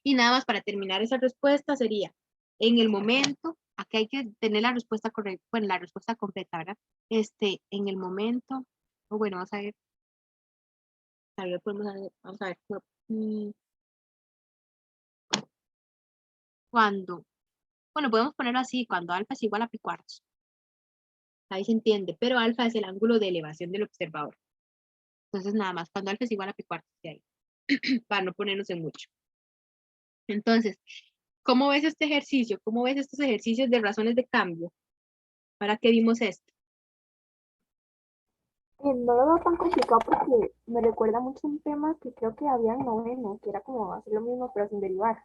Y nada más para terminar esa respuesta sería, en el momento, aquí hay que tener la respuesta correcta, bueno, la respuesta completa, ¿verdad? En el momento, o bueno, tal vez podemos vamos a ver, cuando, bueno, podemos ponerlo así, cuando alfa es igual a pi cuartos. Ahí se entiende, pero alfa es el ángulo de elevación del observador. Entonces, nada más, cuando alfa es igual a pi cuartos, de ahí, para no ponernos en mucho. Entonces, ¿cómo ves este ejercicio? ¿Cómo ves estos ejercicios de razones de cambio? ¿Para qué vimos esto? No lo veo tan complicado porque me recuerda mucho un tema que creo que había en noveno, que era como hacer lo mismo pero sin derivar.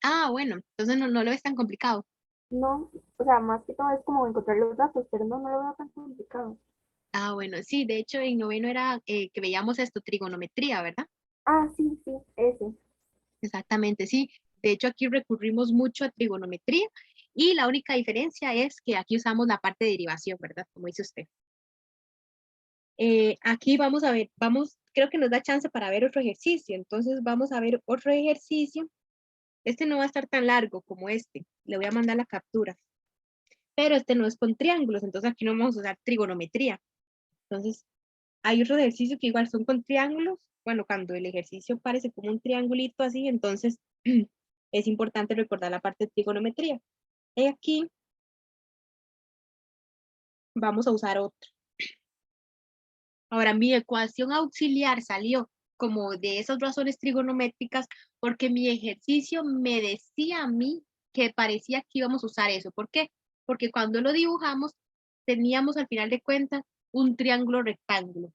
Ah, bueno, entonces no lo ves tan complicado. No, o sea, más que todo es como encontrar los datos, pero no lo veo tan complicado. Ah, bueno, sí, de hecho en noveno era que veíamos esto, trigonometría, ¿verdad? Ah, sí, sí, ese. Exactamente, sí. De hecho aquí recurrimos mucho a trigonometría y la única diferencia es que aquí usamos la parte de derivación, ¿verdad? Como dice usted. Aquí vamos a ver, creo que nos da chance para ver otro ejercicio. Entonces vamos a ver otro ejercicio. Este no va a estar tan largo como este. Le voy a mandar la captura. Pero este no es con triángulos, entonces aquí no vamos a usar trigonometría. Entonces, hay otros ejercicios que igual son con triángulos. Bueno, cuando el ejercicio parece como un triangulito así, entonces es importante recordar la parte de trigonometría. Y aquí vamos a usar otro. Ahora, mi ecuación auxiliar salió como de esas razones trigonométricas porque mi ejercicio me decía a mí que parecía que íbamos a usar eso. ¿Por qué? Porque cuando lo dibujamos teníamos al final de cuentas un triángulo rectángulo.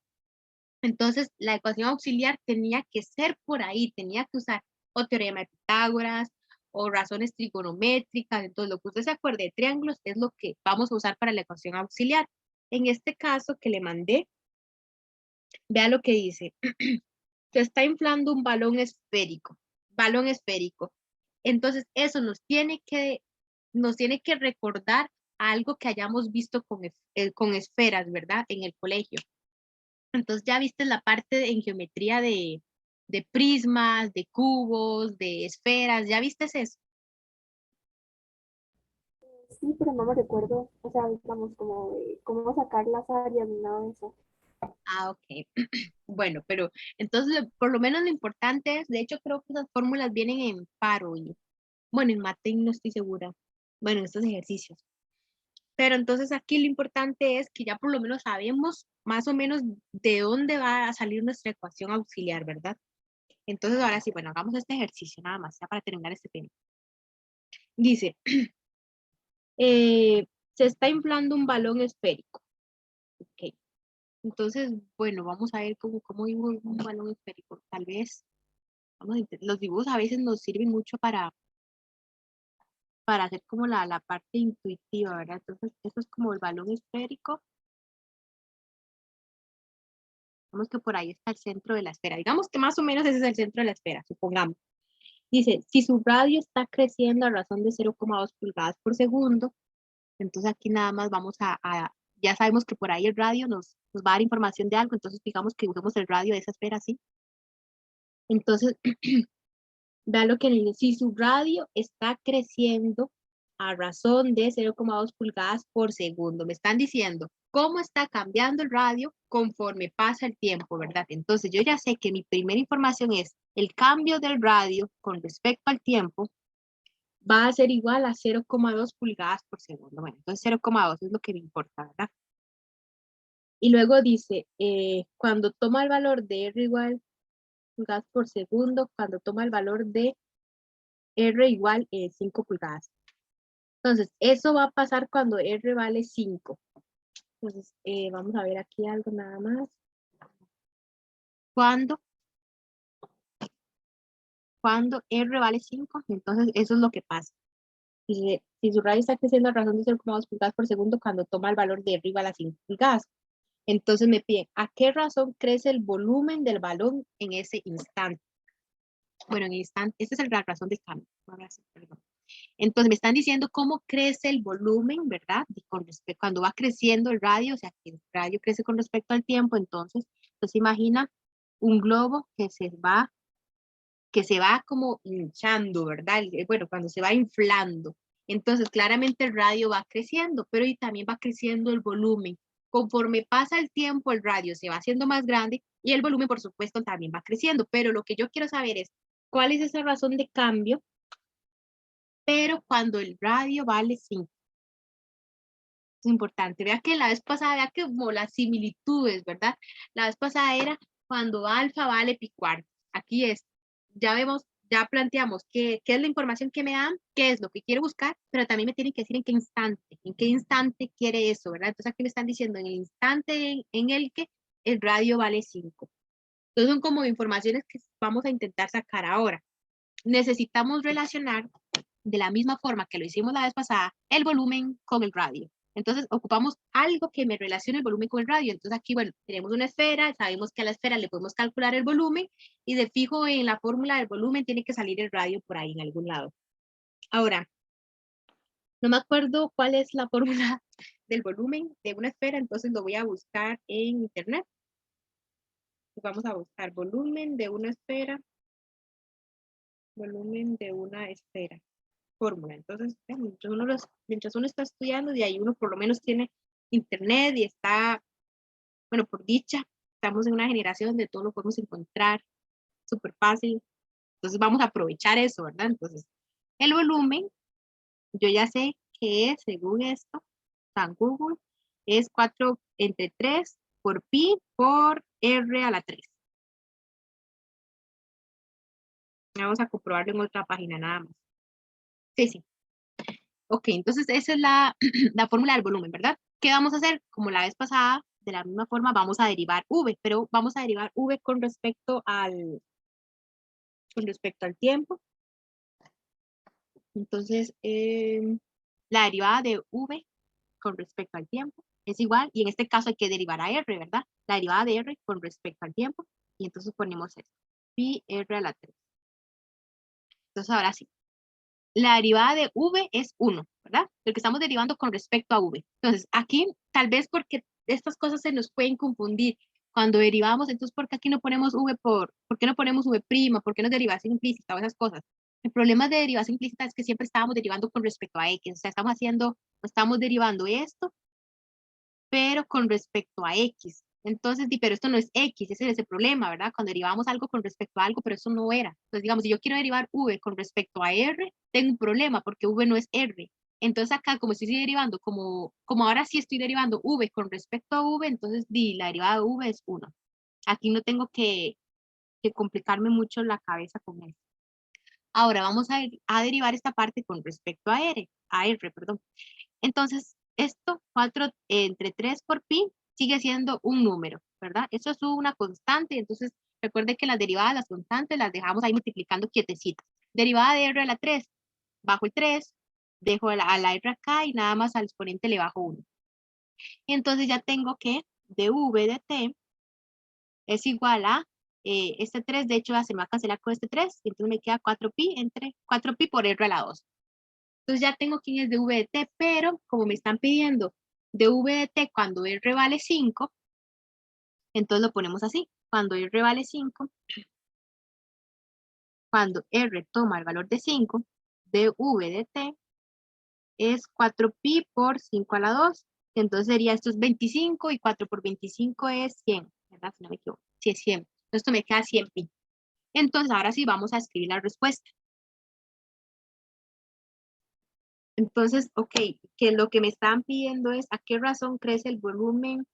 Entonces, la ecuación auxiliar tenía que ser por ahí, tenía que usar o teorema de Pitágoras o razones trigonométricas. Entonces, lo que usted se acuerde de triángulos es lo que vamos a usar para la ecuación auxiliar. En este caso que le mandé, vea lo que dice. Se está inflando un balón esférico. Balón esférico. Entonces, eso nos tiene que recordar algo que hayamos visto con esferas, ¿verdad? En el colegio. Entonces ya viste la parte en geometría de prismas, de cubos, de esferas, ¿ya viste eso? Sí, pero no me recuerdo, o sea, digamos, como de cómo sacar las áreas ni nada de eso. Ah, ok. Bueno, pero entonces por lo menos lo importante es, de hecho creo que esas fórmulas vienen en paro y, bueno, en mate no estoy segura, bueno, en estos ejercicios. Pero entonces aquí lo importante es que ya por lo menos sabemos más o menos de dónde va a salir nuestra ecuación auxiliar, ¿verdad? Entonces ahora sí, bueno, hagamos este ejercicio nada más, ya para terminar este tema. Dice, se está inflando un balón esférico. Ok. Entonces, bueno, vamos a ver cómo dibujo un balón esférico. Tal vez, los dibujos a veces nos sirven mucho para hacer como la parte intuitiva, ¿verdad? Entonces, eso es como el balón esférico. Digamos que por ahí está el centro de la esfera. Digamos que más o menos ese es el centro de la esfera, supongamos. Dice, si su radio está creciendo a razón de 0,2 pulgadas por segundo, entonces aquí nada más vamos ya sabemos que por ahí el radio nos va a dar información de algo, entonces digamos que usemos el radio de esa esfera así. Entonces, vea lo que dice, si su radio está creciendo a razón de 0,2 pulgadas por segundo, me están diciendo cómo está cambiando el radio conforme pasa el tiempo, ¿verdad? Entonces yo ya sé que mi primera información es el cambio del radio con respecto al tiempo va a ser igual a 0,2 pulgadas por segundo. Bueno, entonces 0,2 es lo que me importa, ¿verdad? Y luego dice, cuando toma el valor de R igual pulgadas por segundo, cuando toma el valor de R igual 5 pulgadas. Entonces, eso va a pasar cuando R vale 5. Entonces, vamos a ver aquí algo nada más. Cuando R vale 5, entonces eso es lo que pasa. Si su radio está creciendo a razón de 0,2 pulgadas por segundo cuando toma el valor de R igual a 5 pulgadas. Entonces me piden, ¿a qué razón crece el volumen del balón en ese instante? Bueno, en el instante, esta es la razón de cambio. Perdón. Entonces me están diciendo cómo crece el volumen, ¿verdad? Cuando va creciendo el radio, o sea, que el radio crece con respecto al tiempo, entonces imagina un globo que se va como hinchando, ¿verdad? Bueno, cuando se va inflando. Entonces, claramente el radio va creciendo, pero y también va creciendo el volumen. Conforme pasa el tiempo, el radio se va haciendo más grande y el volumen, por supuesto, también va creciendo. Pero lo que yo quiero saber es, ¿cuál es esa razón de cambio? Pero cuando el radio vale 5. Es importante. Vea que la vez pasada, vea que como las similitudes, ¿verdad? La vez pasada era cuando alfa vale pi cuarto. Aquí es, ya vemos, ya planteamos qué es la información que me dan, qué es lo que quiero buscar, pero también me tienen que decir en qué instante quiere eso, ¿verdad? Entonces aquí me están diciendo en el instante en el que el radio vale 5. Entonces son como informaciones que vamos a intentar sacar ahora. Necesitamos relacionar de la misma forma que lo hicimos la vez pasada, el volumen con el radio. Entonces ocupamos algo que me relacione el volumen con el radio. Entonces aquí, bueno, tenemos una esfera, sabemos que a la esfera le podemos calcular el volumen y de fijo en la fórmula del volumen tiene que salir el radio por ahí en algún lado. Ahora, no me acuerdo cuál es la fórmula del volumen de una esfera, entonces lo voy a buscar en internet. Vamos a buscar volumen de una esfera, fórmula. Entonces, mientras uno está estudiando, de ahí uno por lo menos tiene internet y está, bueno, por dicha, estamos en una generación donde todo lo podemos encontrar súper fácil. Entonces vamos a aprovechar eso, ¿verdad? Entonces, el volumen, yo ya sé que es, según esto, San Google, es 4 entre 3 por pi por r a la 3. Vamos a comprobarlo en otra página nada más. Sí, sí. Ok, entonces esa es la, la fórmula del volumen, ¿verdad? ¿Qué vamos a hacer? Como la vez pasada, de la misma forma vamos a derivar V, pero vamos a derivar V con respecto al tiempo. Entonces, la derivada de V con respecto al tiempo es igual, y en este caso hay que derivar a R, ¿verdad? La derivada de R con respecto al tiempo, y entonces ponemos esto, pi R a la 3. Entonces ahora sí, la derivada de V es 1, ¿verdad? Porque estamos derivando con respecto a V. Entonces, aquí, tal vez porque estas cosas se nos pueden confundir cuando derivamos, entonces, ¿por qué aquí no ponemos V por qué no ponemos V'? ¿Por qué no es derivación implícita o esas cosas? El problema de derivación implícita es que siempre estábamos derivando con respecto a X, o sea, estamos derivando esto, pero con respecto a X. Entonces, pero esto no es X, ese es el problema, ¿verdad? Cuando derivamos algo con respecto a algo, pero eso no era. Entonces, digamos, si yo quiero derivar V con respecto a R, tengo un problema porque V no es R. Entonces acá, como estoy derivando, como ahora sí estoy derivando V con respecto a V, entonces la derivada de V es 1. Aquí no tengo que complicarme mucho la cabeza con eso. Ahora vamos a derivar esta parte con respecto a R, perdón. Entonces, esto, 4 entre 3 por pi, sigue siendo un número, ¿verdad? Eso es una constante, entonces recuerde que las derivadas de las constantes las dejamos ahí multiplicando quietecitas. Derivada de r a la 3, bajo el 3, dejo a la r acá y nada más al exponente le bajo 1. Y entonces ya tengo que dv de t es igual a este 3, de hecho ya se me va a cancelar con este 3, y entonces me queda 4pi entre 4pi por r a la 2. Entonces ya tengo quién es dv de t, pero como me están pidiendo dv de t cuando r vale 5, entonces lo ponemos así. Cuando r vale 5, cuando r toma el valor de 5, dv de t es 4pi por 5 a la 2. Entonces sería esto es 25 y 4 por 25 es 100, ¿verdad? Si no me equivoco. Sí, es 100. Entonces esto me queda 100 pi. Entonces ahora sí vamos a escribir la respuesta. Entonces, ok, que lo que me están pidiendo es a qué razón crece el volumen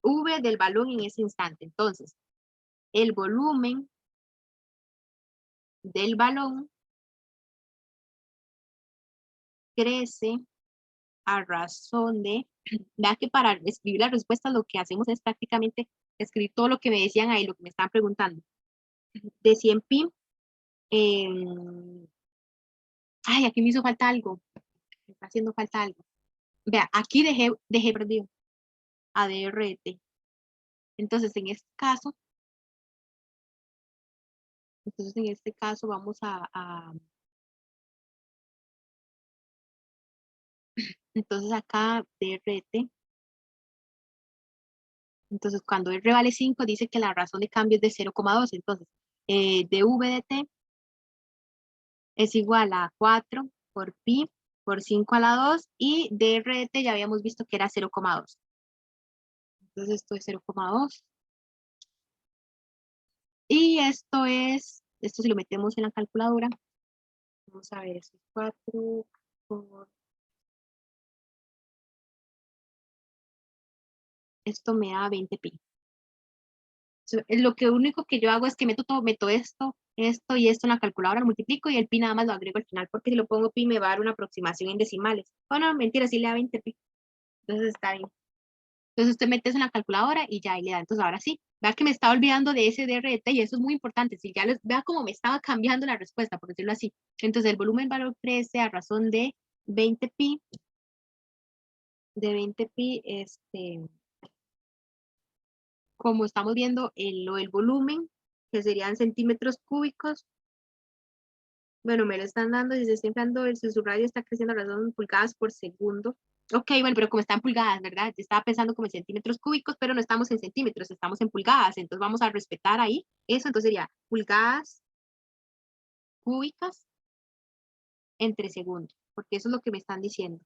V del balón en ese instante. Entonces, el volumen del balón crece a razón de, vea que para escribir la respuesta lo que hacemos es prácticamente escribir todo lo que me decían ahí, lo que me estaban preguntando. De 100 pi, ay, aquí me hizo falta algo, me está haciendo falta algo. Vea, aquí dejé perdido a DRT. Entonces, en este caso vamos entonces acá DRT. Entonces, cuando R vale 5, dice que la razón de cambio es de 0,2. Entonces, dV de t es igual a 4 por pi por 5 a la 2 y dr de t ya habíamos visto que era 0,2. Entonces, esto es 0,2. Y esto si lo metemos en la calculadora, vamos a ver, eso es 4 por... Esto me da 20 pi. Lo único que yo hago es que meto esto y esto en la calculadora, lo multiplico y el pi nada más lo agrego al final, porque si lo pongo pi me va a dar una aproximación en decimales. Bueno, mentira, sí le da 20 pi. Entonces está bien. Entonces usted mete eso en la calculadora y ya, y le da. Entonces ahora sí, vea que me estaba olvidando de ese DRT y eso es muy importante. Si ya vea cómo me estaba cambiando la respuesta, por decirlo así. Entonces el volumen valor crece a razón de 20 pi, como estamos viendo, lo del volumen, que serían centímetros cúbicos. Bueno, me lo están dando, si se está inflando, el susurradio está creciendo a razón de pulgadas por segundo. Ok, bueno, pero como están pulgadas, ¿verdad? Yo estaba pensando como en centímetros cúbicos, pero no estamos en centímetros, estamos en pulgadas. Entonces vamos a respetar ahí eso. Entonces sería pulgadas cúbicas entre segundos, porque eso es lo que me están diciendo.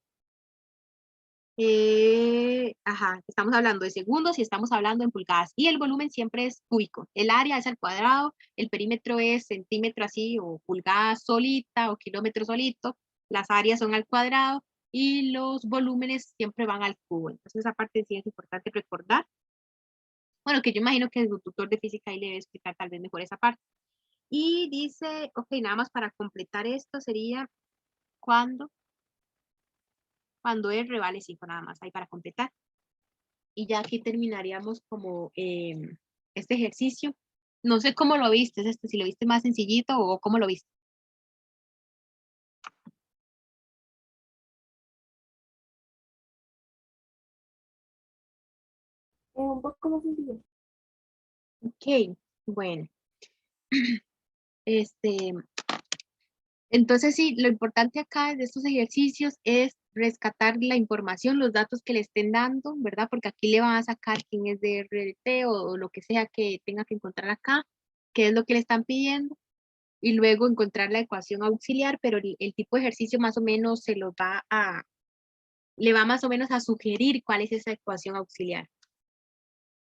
Ajá, estamos hablando de segundos y estamos hablando en pulgadas. Y el volumen siempre es cúbico. El área es al cuadrado, el perímetro es centímetro así, o pulgada solita, o kilómetro solito. Las áreas son al cuadrado y los volúmenes siempre van al cubo. Entonces, esa parte sí es importante recordar. Bueno, que yo imagino que su tutor de física ahí le debe explicar tal vez mejor esa parte. Y dice, ok, nada más para completar esto sería cuando R vale 5 nada más, ahí para completar. Y ya aquí terminaríamos como este ejercicio. No sé cómo lo viste, si lo viste más sencillito o cómo lo viste. Un poco más sencillo. Ok, bueno. Este, entonces sí, lo importante acá de estos ejercicios es rescatar la información, los datos que le estén dando, ¿verdad? Porque aquí le van a sacar quién es de RDT o lo que sea que tenga que encontrar acá, qué es lo que le están pidiendo, y luego encontrar la ecuación auxiliar, pero el tipo de ejercicio más o menos le va más o menos a sugerir cuál es esa ecuación auxiliar.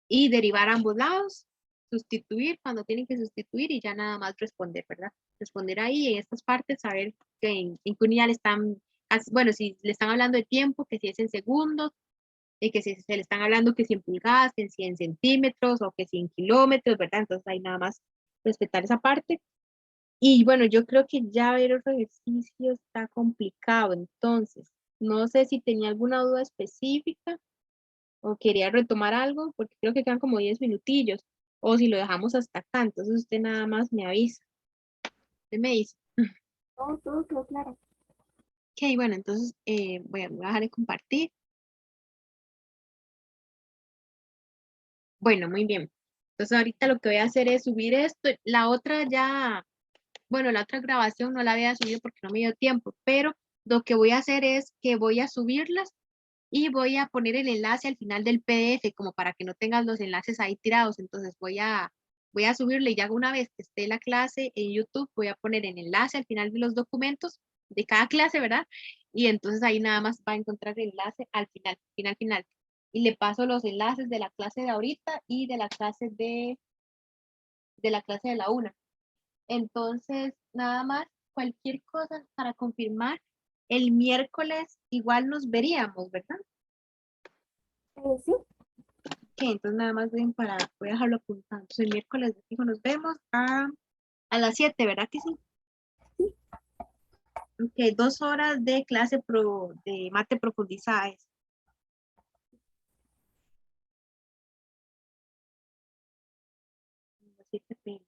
Y derivar a ambos lados, sustituir cuando tienen que sustituir y ya nada más responder, ¿verdad? Responder ahí en estas partes, saber que en qué unidad le están, bueno, si le están hablando de tiempo, que si es en segundos, y que si se le están hablando que si en pulgadas, que si en centímetros o que si en kilómetros, ¿verdad? Entonces ahí nada más respetar esa parte. Y bueno, yo creo que ya ver otro ejercicio está complicado, entonces, no sé si tenía alguna duda específica o quería retomar algo, porque creo que quedan como 10 minutillos, o si lo dejamos hasta acá, entonces usted nada más me avisa, usted me dice. Todo quedó claro. Ok, bueno, entonces voy a dejar de compartir. Bueno, muy bien. Entonces ahorita lo que voy a hacer es subir esto, la otra ya, bueno, la otra grabación no la había subido porque no me dio tiempo, pero lo que voy a hacer es que voy a subirlas y voy a poner el enlace al final del PDF como para que no tengas los enlaces ahí tirados. Entonces voy a subirle y ya una vez que esté la clase en YouTube, voy a poner el enlace al final de los documentos de cada clase, ¿verdad? Y entonces ahí nada más va a encontrar el enlace al final, final. Y le paso los enlaces de la clase de ahorita y de la clase de la una. Entonces, nada más, cualquier cosa para confirmar, el miércoles igual nos veríamos, ¿verdad? Sí, Ok, entonces nada más voy a dejarlo apuntado. Entonces, el miércoles de fijo nos vemos a las 7, ¿verdad que sí? Ok, 2 horas de clase de mate profundizada. Así que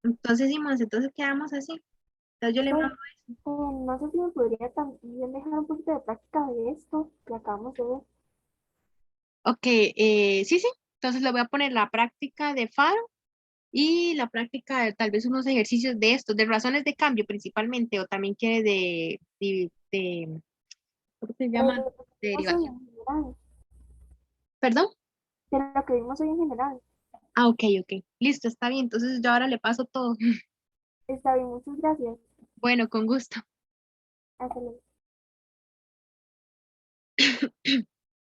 entonces, Simón, entonces quedamos así. Entonces yo le pues, mando. no sé si me podría también dejar un poquito de práctica de esto que acabamos de ver. Ok, sí, sí. Entonces le voy a poner la práctica de Faro y la práctica de tal vez unos ejercicios de estos, de razones de cambio principalmente, o también quiere ¿cómo se De llama? lo que De vimos hoy derivación. en general. ¿Perdón? De lo que vimos hoy en general. Ah, ok, ok. Listo, está bien. Entonces yo ahora le paso todo. Está bien, muchas gracias. Bueno, con gusto. Hasta luego.